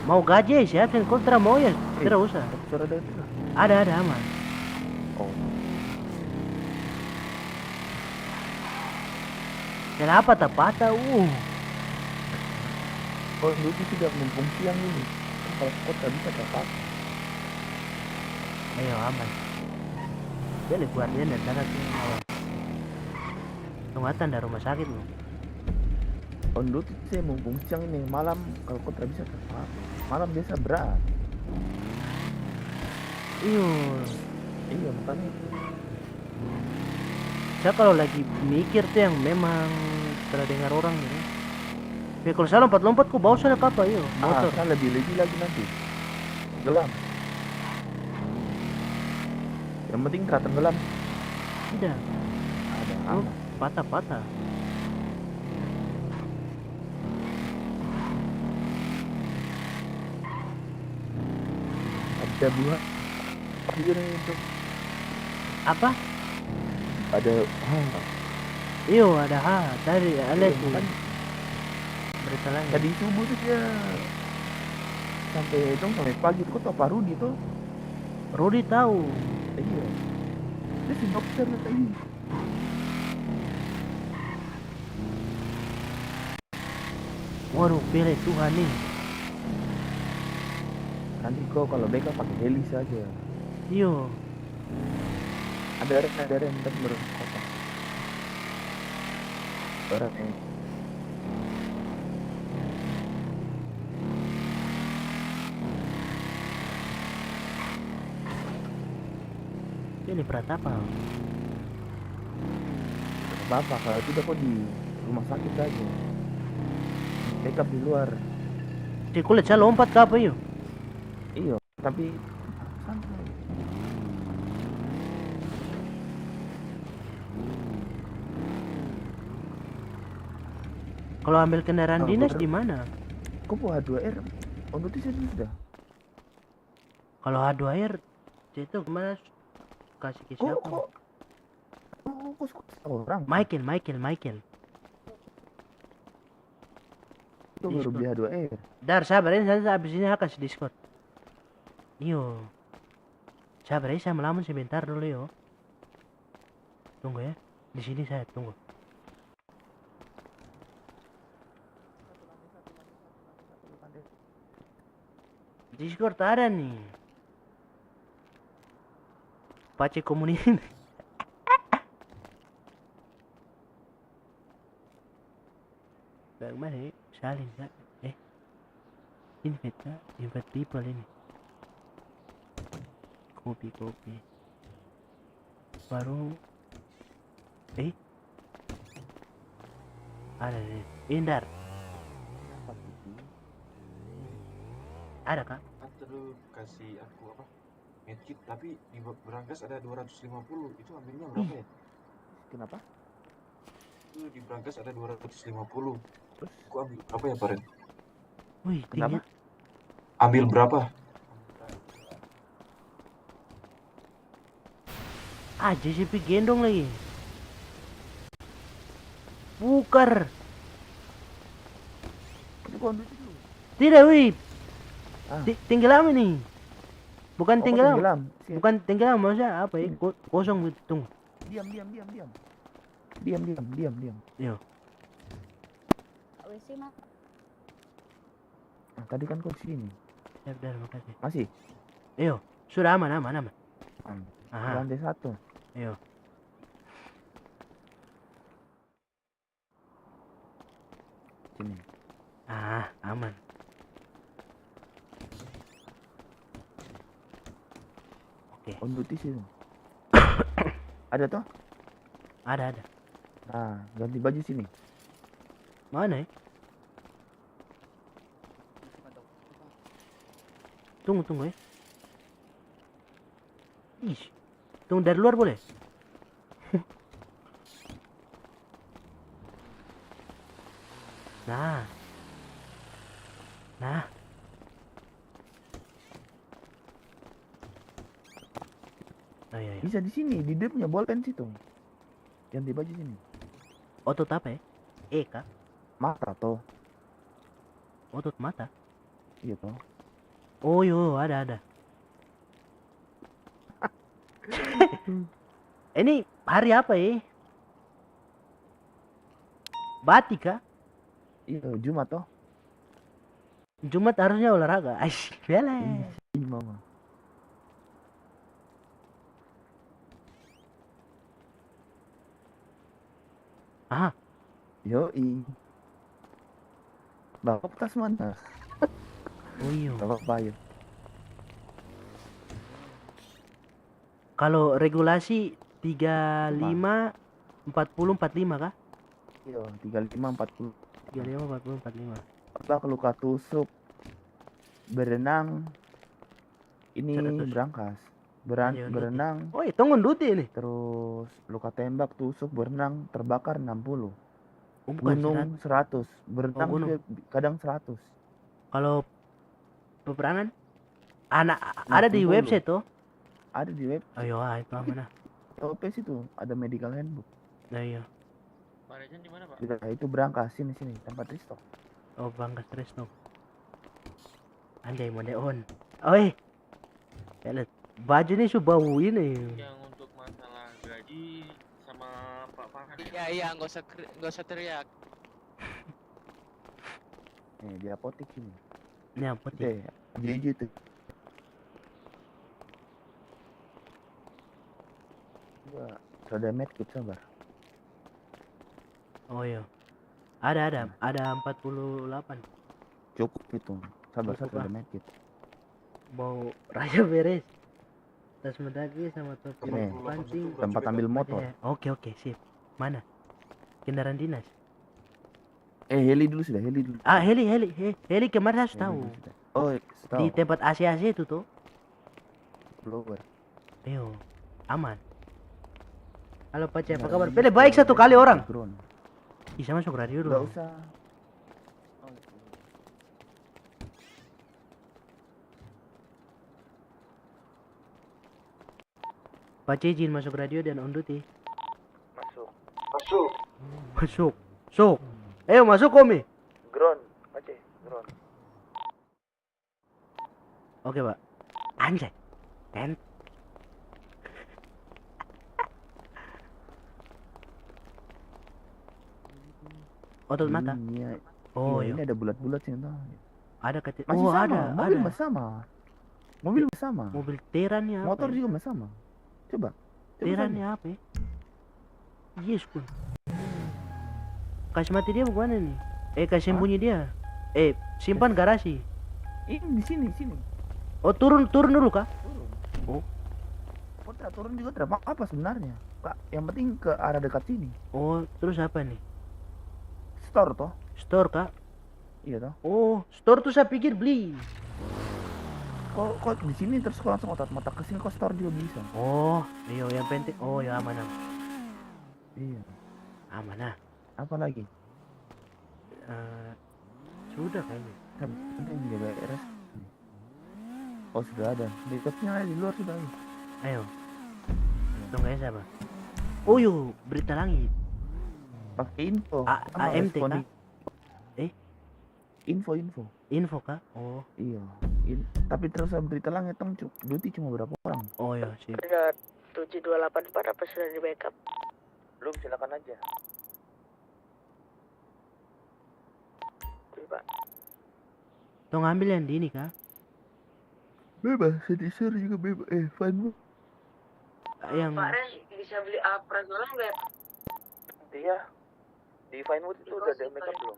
Mau gaji siapin, kau tidak mau ya, tidak usah. Suara dari itu. Ada aman. Oh, Kenapa tak patah? kalau itu tidak mumpung siang ini. Kalau kota bisa dapat. Ayo aman. Beli guardian dan sana tuh awal. Tungatan dari rumah sakit loh. Kalau itu saya mumpung siang ini malam kalau kota bisa dapat. Malam biasa berat. Iyo, Iya makanya itu. saya kalau lagi mikir tuh yang memang setelah dengar orang gitu. Ya kalau saya lompat-lompat kok bawa sana apa iyo motor. Kan lebih lagi nanti. Gelam. Yang penting tak tenggelam. Tidak, Ada oh, aman. patah-patah. Ada buah. Iya nih itu Apa? ada Iyo ada tadi lihat tuh kan berita lagi. tadi subuh tuh dia sampai pagi tuh kok Pak Rudi tuh. Rudi tahu. Iya. Dia si dokter tadi. Waduh, pilih Tuhan nih. Nanti kok kalau backup pakai heli saja. Iyo. Ada rem ntar baru kota. Orang yang Pilih Pratapa. apa kalau tidak kok di rumah sakit saja. Backup di luar. Si kulit saya lompat ke apa yuk? Iya, tapi santai. Kalau ambil kendaraan Oh, dinas bener. di mana? Kok bawa H2R? Untuk itu sudah. Kalau H2R itu kemana? Kasih ke Kok siapa? kok orang? Michael. Itu baru beli H2R. Dar, sabar ini saya habis ini akan kasih Discord. Iyo. Sabar ya, saya melamun sebentar dulu yo. Tunggu ya. Di sini saya tunggu. Discord ada nih. Pace komunis. Bagaimana ya? Salin ya? Invite people ini. Kopi. Baru ada nih. Indar. Ada kak? Terus kasih aku apa? Medkit tapi di Brankas ada 250. Itu ambilnya berapa ya? Kenapa? Itu di Brankas ada 250. Terus Aku ambil berapa ya, Paren? Wih, kenapa? tinggi. Ambil berapa? JCP gendong lagi. Bukar. Itu kok ambil dulu. Tidak, wih. Ah. Tenggelam ini. Bukan Oh, tenggelam. tenggelam. Siap. Bukan tenggelam, maksudnya apa ya? Kosong gitu. Tunggu. Diam. Yo. WC mah. Nah, tadi kan kok sini. Siap, Dar, makasih. Masih? Yo, sudah aman. Aha, Lantai 1. yo. Sini. Aman. Oke. On duty sih. Ada toh? Ada. Nah, ganti baju sini. Mana ya? Tunggu ya. Ih. Tunggu dari luar boleh? Nah. Ayo. Bisa di sini, di dia punya bolpen situ. Ganti baju sini. Otot apa ya? Kak? Mata toh. Otot mata? Iya toh. Oh yo, ada. Ini hari apa ya? Batik kah? Iya, Jumat toh. Jumat harusnya olahraga. Aish, bele. Ih, mama. Aha. Yoi. Bapak tas mana? Oh iya. Bapak payu. Kalau regulasi 35 40 45 kah? Iya, 35 40. 35 40 45. Apa luka tusuk berenang ini 100. berangkas. Ayo, Berenang Oh, tunggu duti ini. terus luka tembak tusuk berenang terbakar 60. Oh, bukan Gunung 100. Berenang Oh, gunung. juga kadang 100. Kalau peperangan ada di 60. website tuh. Ada di web. Ayo itu aman ah. OPS itu ada medical handbook. Nah iya. Pak Rejan di mana, Pak? Sudah itu berangkas sini tempat restock. Oh bangga stres no. Anjay mode on. Oi. Lihat baju ini su bau ini. Yang untuk masalah gaji sama Pak Farhan. Iya, nggak usah teriak. Nih di apotek ini. Ini apa sih? JJ tuh. Gua ada medkit sabar. Oh iya. Ada 48. Cukup itu. Sabar Cukup, satu ada ah. medkit. Mau raya beres. Tas mendaki sama topi Nih, pancing. tempat ambil motor. Oke, sip. Mana? Kendaraan dinas. Heli dulu sudah, heli dulu. Ah, heli kemarin saya tahu. Heli dulu sudah. Oh, tahu. Di tempat AC itu tuh. Blower. Ayo, aman. Halo Pak C, apa kabar? Pilih baik satu kali orang. Ground. Bisa masuk radio Enggak dulu. usah. Pak C izin masuk radio dan on duty. Masuk. Masuk. Ayo masuk Komi. Ground. Aceh, ground. Oke Pak. Anjay. Kan. Otot mata. Iya. Oh Iya, iya. ini ada bulat-bulat sih entah. Ada kecil. Masih Oh sama. Mobil ada. masih sama. Mobil masih sama. Mobil terannya apa? Motor ya? juga masih sama. Coba. Terannya apa? Ya? Yes pun. Kasih mati dia bukan nih? Kasih sembunyi dia. Simpan garasi. Ini di sini. Oh turun dulu kah? Oh. Kok turun juga tidak apa sebenarnya. Kak, yang penting ke arah dekat sini. Oh terus apa nih? Store toh? Store kah? Iya toh. Oh store tuh saya pikir beli. Kok di sini terus kok langsung otak mata ke sini kok store juga bisa. Oh iya yang penting. Oh ya aman. Iya. Aman ah. Apa lagi? Sudah kayaknya. Kan penting jaga RS. Oh sudah ada. Dekatnya di luar sudah ada. Ayo. Tunggu ya siapa? Oh yo berita langit. Pakai info. AMT kah? Info. Info kah? Oh. Iya. Tapi terus berita langit tong duty cuma berapa orang? Oh ya sip. Sudah 7284 apa sudah di backup? Belum, silakan aja. Pak. Tong ambil yang di ini kah? Bebas, sedisir juga bebas. Fine bu. Yang Pak Ren bisa beli Alprazolam nggak? Iya. Di Finewood itu udah ada makeup belum?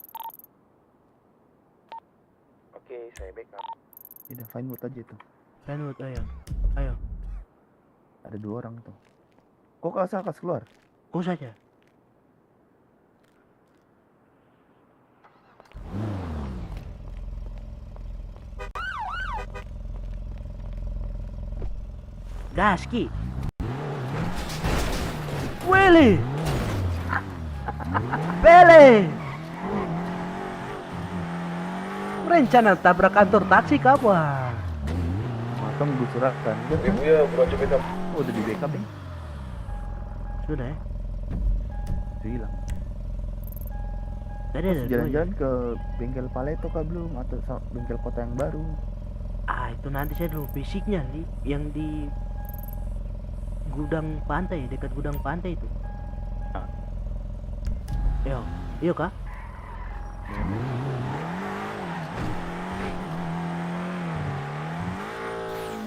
Oke, saya backup. Tidak, Finewood aja itu. Penut, ayo. Ada 2 orang tuh. Kok kas keluar? Kau saja. Gaski. Willy. Pele. Rencana tabrak kantor taksi kapan? Matang gue suratkan. Iya, bro, backup. Oh, udah di backup ya? Sudah ya? Itu hilang. Tadi ada Jalan-jalan ke bengkel Paleto kah belum? Atau bengkel kota yang baru? itu nanti saya dulu fisiknya nih yang di gudang pantai, dekat gudang pantai itu. Iya kah?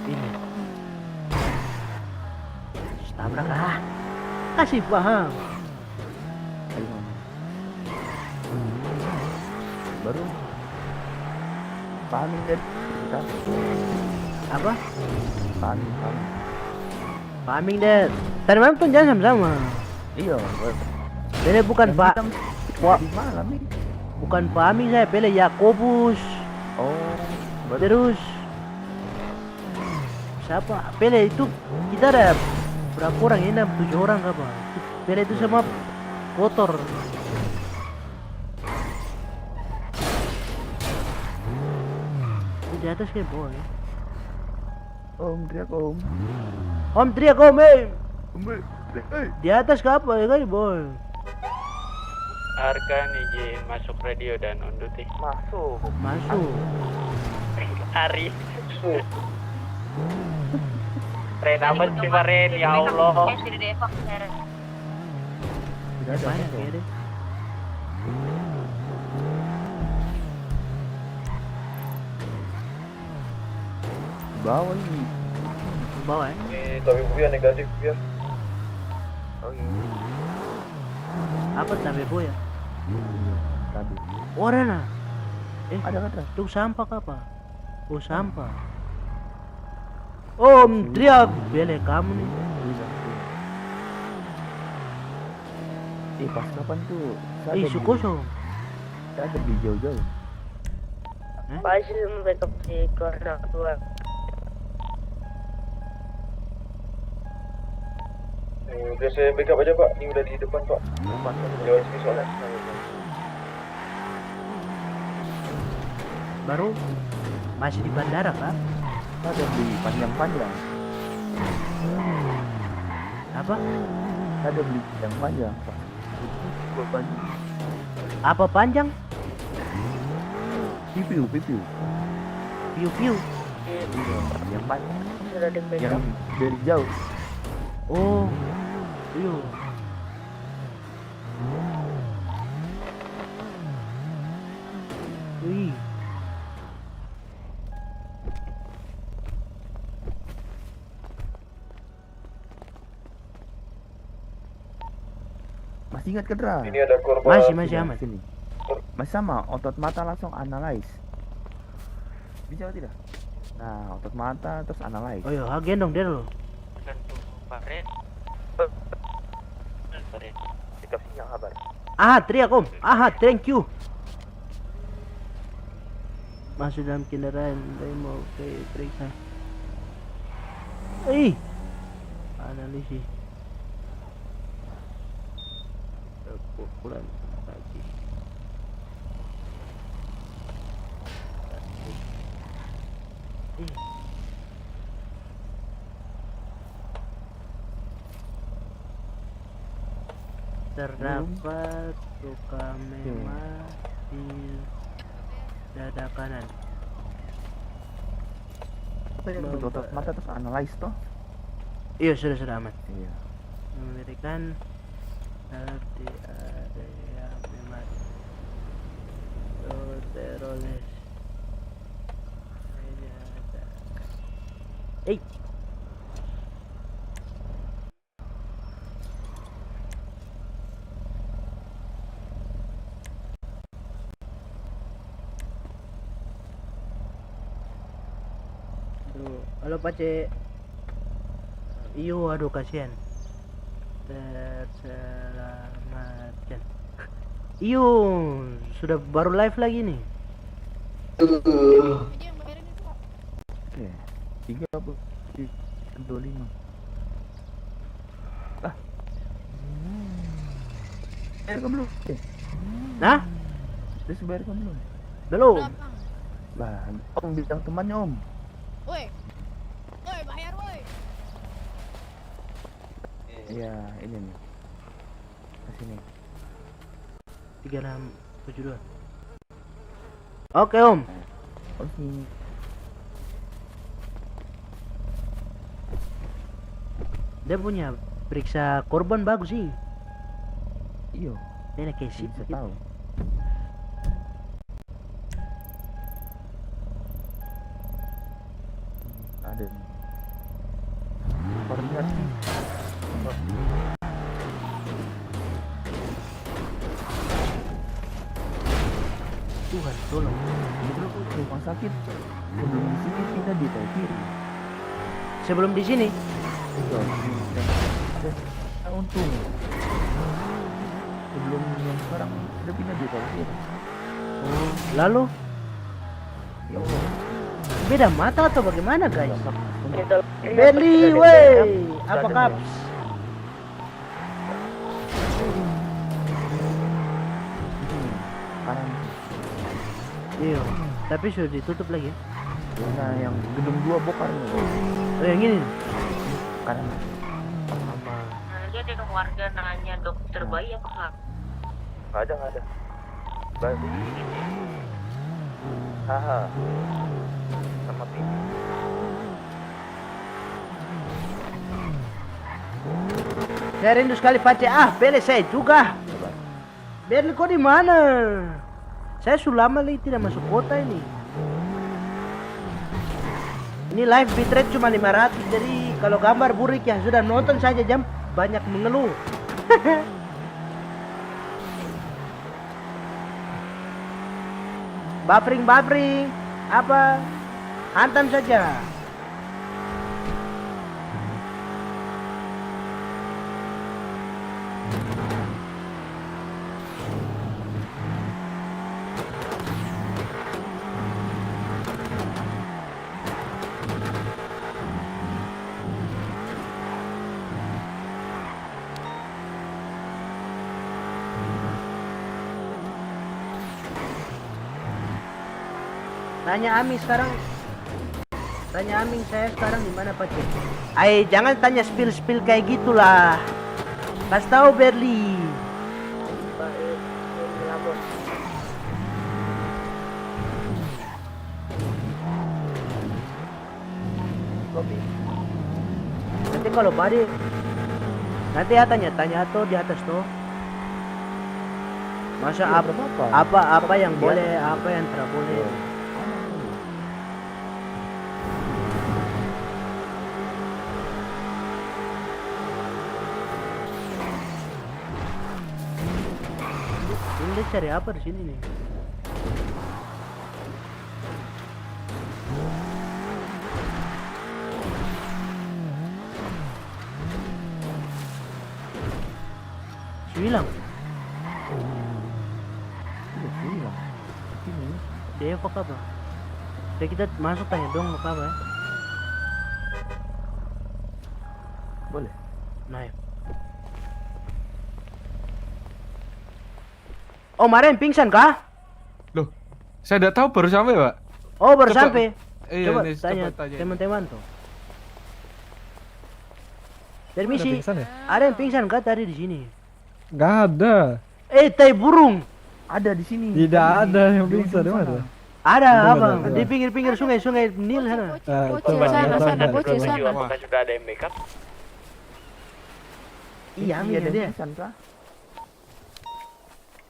Ini tabrak kasih paham. Ayo, Mama. Baru pahaming deh kita. Apa? Pahaming. Farming deh. Tadi malam tuh jangan sama-sama. Iya, Pele bukan Pak. di malam nih. Bukan farming saya, Pele Yakobus. Oh, baru Terus siapa? Pele itu kita ada berapa orang ini? 7 orang apa? Pele itu sama kotor. Di atas kayak bawah ya. Om, teriak Om. Om teriak om, eh. Eh, Di atas ke apa ya kali boy? Arkan izin masuk radio dan on duty. masuk. Masuk. Ari. Ren apa sih Ren? Ya Allah. Tidak ada Banyak masuk. ya deh. Bawa ini. Bawa ya. Tapi bukan negatif ya. Oh iya. Apa tapi boy ya? Tadi. Orang nah. Ada kata. Itu sampah apa? Oh sampah. Om teriak bele kamu nih. Pas kapan tuh? Isu kosong. Saya ada di jauh-jauh. Pasti backup di corner 2. Udah saya backup aja Pak, ini udah di depan Pak. Lewat sini soalnya. Baru masih di bandara kah? Ada beli panjang-panjang. Apa? Ada beli panjang-panjang. Pak. Apa panjang? Pipiu. Piu piu. Yang panjang. Sudah di backup. Yang dari jauh. Oh. Iya. Wih. Masih ingat kan, Dra? Ini ada korban. Masih aman. Sini. Masih sama, otot mata langsung analyze. Bisa atau tidak? Nah, otot mata terus analyze. Oh iya, gendong dia dulu. Pak Ren. Sikap sinyal kabar. Ah, teriak om. Ah, thank you. Masuk dalam kendaraan, saya mau ke periksa. Analisis. Pukulan kaki. Terdapat luka memar di dada kanan. Apa yang betul otot mata terus analyze toh? Iya, sudah aman. Iya. Memberikan di area memar. Teroles. Halo Pace. Iyo, aduh kasihan. Terselamatkan. Iyo, sudah baru live lagi nih. Oke. 25. Ah. Bayarkan belum? Nah, Udah bayarkan belum? belum. Lah, Om bilang temannya Om. Woi, bayar woi. Iya, ini nih. Sini. 3672. Oke Om. Oh, sini. Dia punya periksa korban bagus sih. Iyo, Dia kayak sip bisa gitu. tahu. Ada nih. Koordinasi. Tuhan tolong. Ini dulu ke rumah sakit. Sebelum di sini pindah di tol kiri. Sebelum di sini. Betul. Dan untung. Sebelum yang sekarang udah pindah di tol kiri. Oh, lalu Ya Allah. beda mata atau bagaimana guys? Itu Beli, weh. Apa kaps? Kanan. Iya, tapi sudah ditutup lagi ya. Nah, yang gedung 2 bokar nih. Oh, yang ini. makanan Mama. Nanti ada warga nanya dokter bayi apa enggak? nggak ada bayi haha sama pipi. Saya rindu sekali pace. Bele saya juga. Bele kau di mana? Saya sudah lama lagi tidak masuk kota ini. Ini live bitrate cuma 500, jadi kalau gambar burik yang sudah nonton saja jam banyak mengeluh. buffering apa? Hantam saja. Tanya Ami sekarang. Tanya Aming saya sekarang di mana Pak Cik? Jangan tanya spill kayak gitulah. Kasih tahu Berli. Nanti kalau badi nanti ya tanya tuh di atas tuh. Masa apa yang boleh, apa yang tidak boleh. Ini cari apa di sini nih? Hilang. Dia apa kabar? Kita masuk tanya dong apa kabar? Boleh. Naik. Oh, Maren pingsan kah? Loh, saya tidak tahu baru sampai, Pak. Oh, baru Coba- sampai. Iya, Coba nih, tanya tanya. teman-teman tuh. Permisi, pingsan ya? ada yang pingsan kah tadi di sini? Nggak ada. Tai burung. Ada di sini. Tidak ada yang pingsan di mana? Ada Betul, abang betul. di pinggir-pinggir sungai Nil sana. Coba sana, nggak sana, ada. bocil Coba. sana. Apakah sudah ada yang backup? Iya, Amin ada dia. pingsan kah?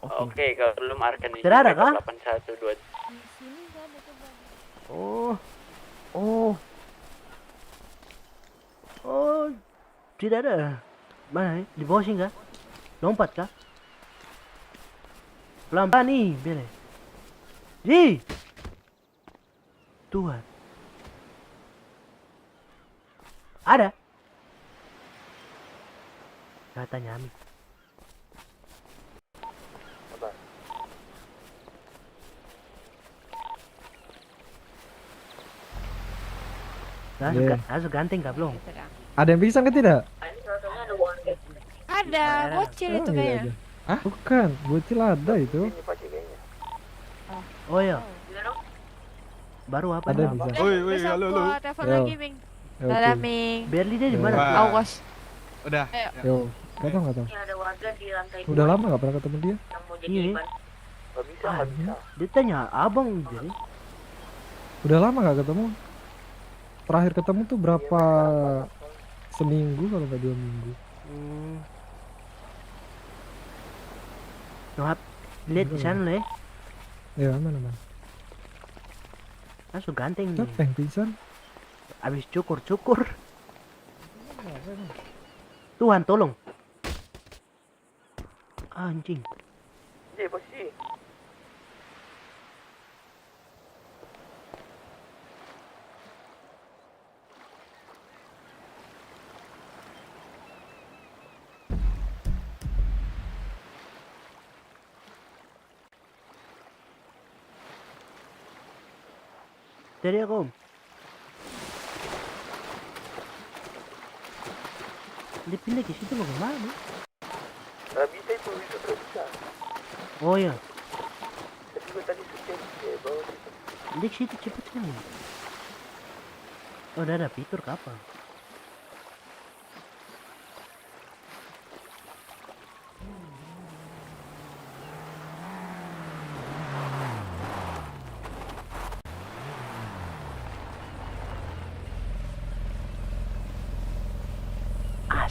Oke, kalau belum Arkan di Tidak ada kah? 812. Di sini nggak ada coba. Oh, tidak ada. Mana nih? Di bawah sih enggak? Lompat kah? Pelan-pelan nih, bele. Tuhan. Ada. Katanya Amin. Langsung ganteng kah belum? Ada yang pingsan kan tidak? Ada, bocil itu iya, kayaknya. ada. Hah? Bukan, bocil ada itu. Oh iya. Baru apa? Ada nih? bisa. Besok halo, gua halo. telepon Yo. lagi, Ming. Ya, Dadah, oke. Ming. Berli dia di mana? Wah. Awas. Udah. Yo, nggak tahu. Ada warga di lantai Udah lama nggak pernah ketemu dia. yang mau jadi Iya. ban. Dia tanya abang jadi. Udah lama nggak ketemu. Terakhir ketemu tuh berapa seminggu kalau nggak 2 minggu. Nohap, lihat di sana lah ya. Ya mana. Langsung ganteng nih. Siapa yang pingsan? Abis cukur. Tuhan tolong. Anjing. Jadi aku. Dipindah ke situ bagaimana? Nggak bisa itu nggak bisa. Oh ya, Tapi gue tadi sukses ke bawah situ. di situ cepet kan. Oh, udah ada fitur kapan?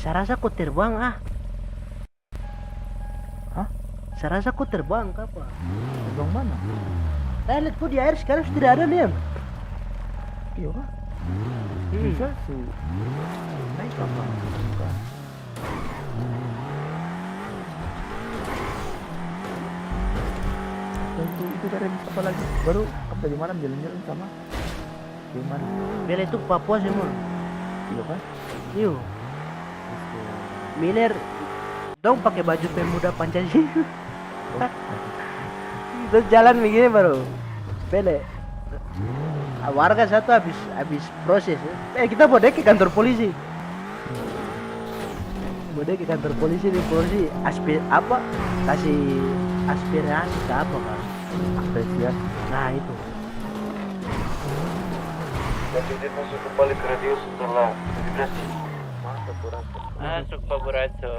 Saya rasa kau terbang ah. Hah? Saya rasa kau terbang apa? Terbang mana? Saya lihat kau di air sekarang sudah tidak ada nih. Iya kah? Bisa su naik kapal. Bukan. Dan itu dari apa lagi? Baru tadi malam jalan-jalan sama gimana? Bela itu Papua semua. Iya kan? Iyo. Miller dong pakai baju pemuda Pancasila. Terus jalan begini baru. Bele. Warga satu habis proses. Kita bodek ke kantor polisi. Bodek ke kantor polisi di polisi apa? Kasih aspirasi ke apa kan? Apresiasi. Nah itu. Dan jadi masuk kembali ke radio setelah vibrasi. Masuk kurang. Masuk Pak Buraco.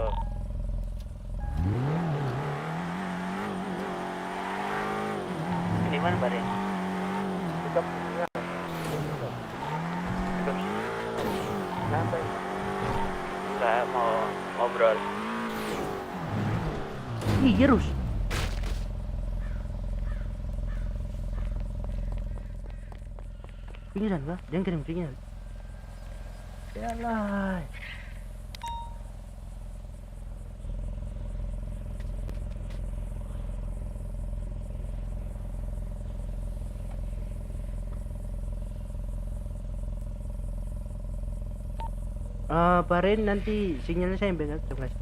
Di mana Pak Ren? Kenapa? Enggak mau ngobrol. Ih, Jerus. Pinggiran kah? Jangan kirim pinggiran. Yalah. Pak Ren nanti sinyalnya saya yang pegang. Terima kasih.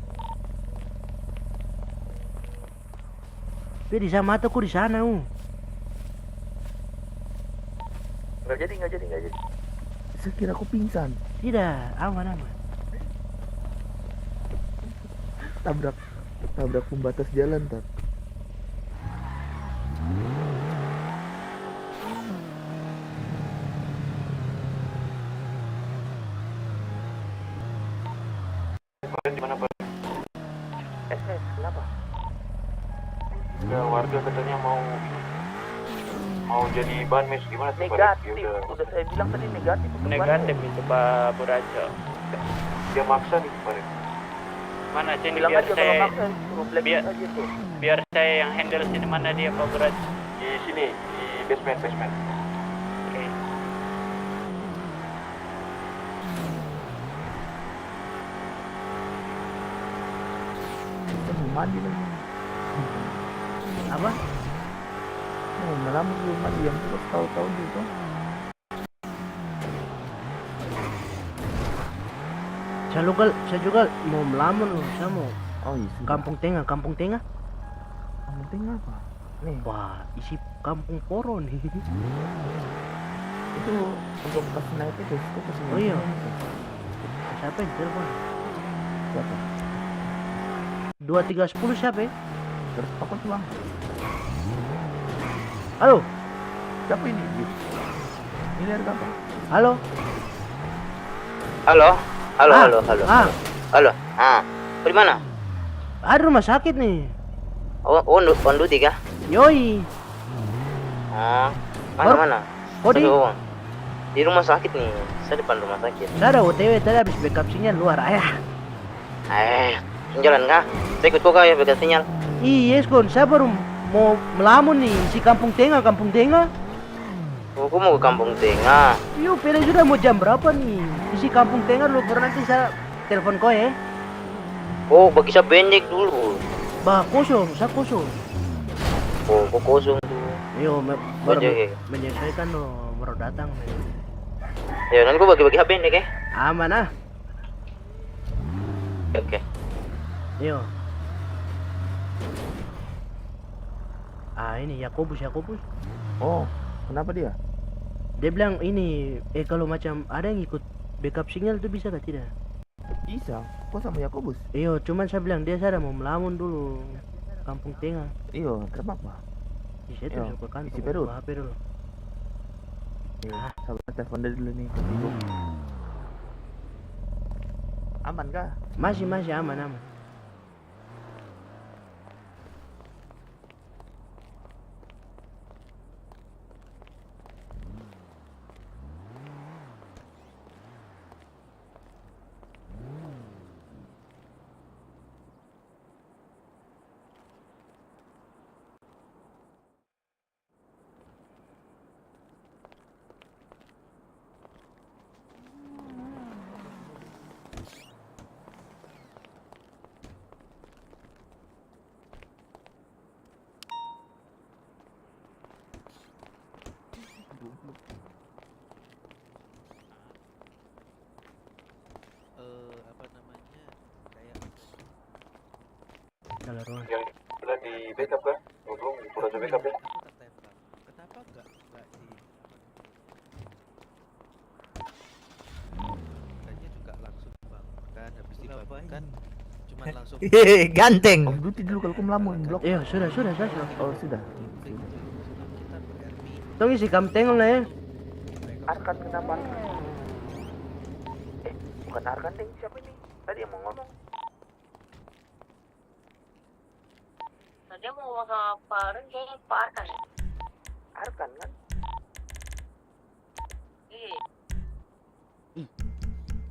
Tapi di sana mataku di sana. Nggak jadi. Saya kira aku pingsan. Tidak, aman. Tabrak pembatas jalan tak. Di mana Pak? Kenapa? Ya, warga katanya mau jadi bahan mes gimana tuh Pak? Negatif. Ya Udah saya bilang tadi negatif. Negatif itu Pak Buraco. dia maksa nih Pak. Mana sini Bilang biar aja kalau saya maksa suruh blacklist biar- aja tuh. biar saya yang handle sini. Mana dia Pak Buraco? Di sini di basement. Oke. Kita mau mandi lagi. Apa? Oh, malam belum mandi yang terus tahu-tahu gitu. Saya juga mau melamar loh, saya mau Oh iya. sudah. kampung tengah. Kampung tengah apa? Nih, Wah, isi kampung poro nih. itu untuk pas naik itu pas Oh iya. naik itu. Siapa yang telepon? Siapa? 2310 siapa ya? Terus aku tuh bang. Halo, Siapa ini? Ini dari apa? halo. Halo. Halo, Ah, halo, halo. Ah, Halo. Di mana? ada rumah sakit nih. Oh, Onduti kah? Yoi. Oh. Baru- Mana? Kodi, Di rumah sakit nih. Saya depan rumah sakit. saya ada OTW tadi habis backup sinyal luar ayah. Jalan kah? Saya ikut kok ya beda sinyal. Iya, Skon, saya baru mau melamun nih si kampung tengah. Aku mau ke Kampung Tengah. Yuk, pilih sudah mau jam berapa nih? Isi kampung tengah dulu, baru nanti saya telepon kau ya. Oh, bagi saya pendek dulu. Bah, kosong, saya kosong. Oh, kok kosong tuh. Yo, baru Oke. menyesuaikan loh, baru datang. Ya, nanti gua bagi-bagi HP pendek ya. Aman ah. Oke. Yo. Ini Yakobus. Oh, kenapa dia? Dia bilang ini, kalau macam ada yang ikut backup sinyal tuh bisa gak tidak? Bisa. Kok sama Yakobus? Iyo, cuman saya bilang dia saya mau melamun dulu kampung tengah. Iya, kenapa? Saya Yo, terus ke kantor, isi perut. buka HP dulu. Iya, sabar telepon dari dulu nih. Sibuk. Aman kah? Masih aman. goblok. Apa namanya? Kayak Dalam ruang. Yang pernah di backup kan? Ngobrol pura backup ya? aku tertembak. Kenapa enggak di makanya juga langsung dibangunkan, habis dibangunkan cuman langsung Ganteng. Off duty dulu kalau kamu melamun blok. Iya, sudah. Oh sudah. kita berarti Tong isi kamteng lah ya. Arkan kenapa? Bukan Arkan ding, siapa ini? Tadi yang mau ngomong. Tadi mau ngomong sama Pak Ren kayaknya Pak Arkan. Arkan kan? Iya.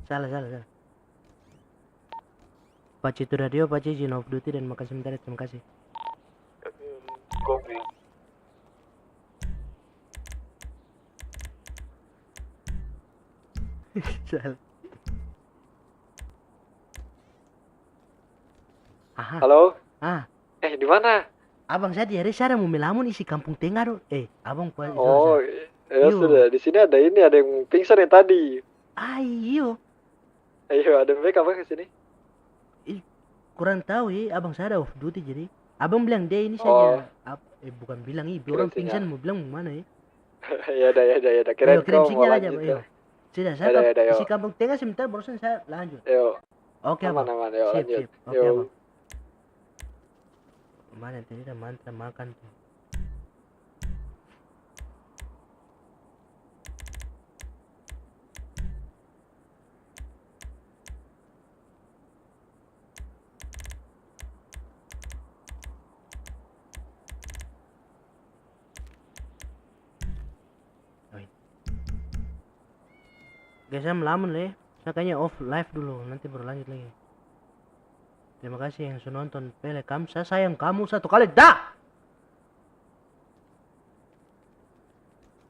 Salah. Pak Citu Radio, Pak Cici off duty dan makasih sebentar, terima kasih. Kopi. Salah. Aha. Halo? Ah, Di mana? abang saya di hari saya mau melamun isi kampung tengah dong. Abang Pak. Oh, ya Yo. sudah. Di sini ada yang pingsan yang tadi. Ayo, Ayo, ada backup apa ke sini? kurang tahu ya, abang saya ada off duty jadi. Abang bilang dia ini Oh. saja. Bukan bilang Kirim orang pingsan sinyal. mau bilang mau mana ya? Ya udah. Kirain Ayo, kirim kau mau sinyal aja, lanjut. Pak. Ayo. Sudah, saya Yaudah, yuk. isi kampung tengah sebentar, barusan saya lanjut. Yuk, Oke, abang. aman, yuk lanjut. Sip. Oke, Yuk. abang. Mana tadi udah mantra makan tuh. Oke, saya melamun lah ya. Saya kayaknya off live dulu, nanti baru lanjut lagi. Terima kasih yang sudah nonton Pelekam. Saya sayang kamu satu kali. Dah!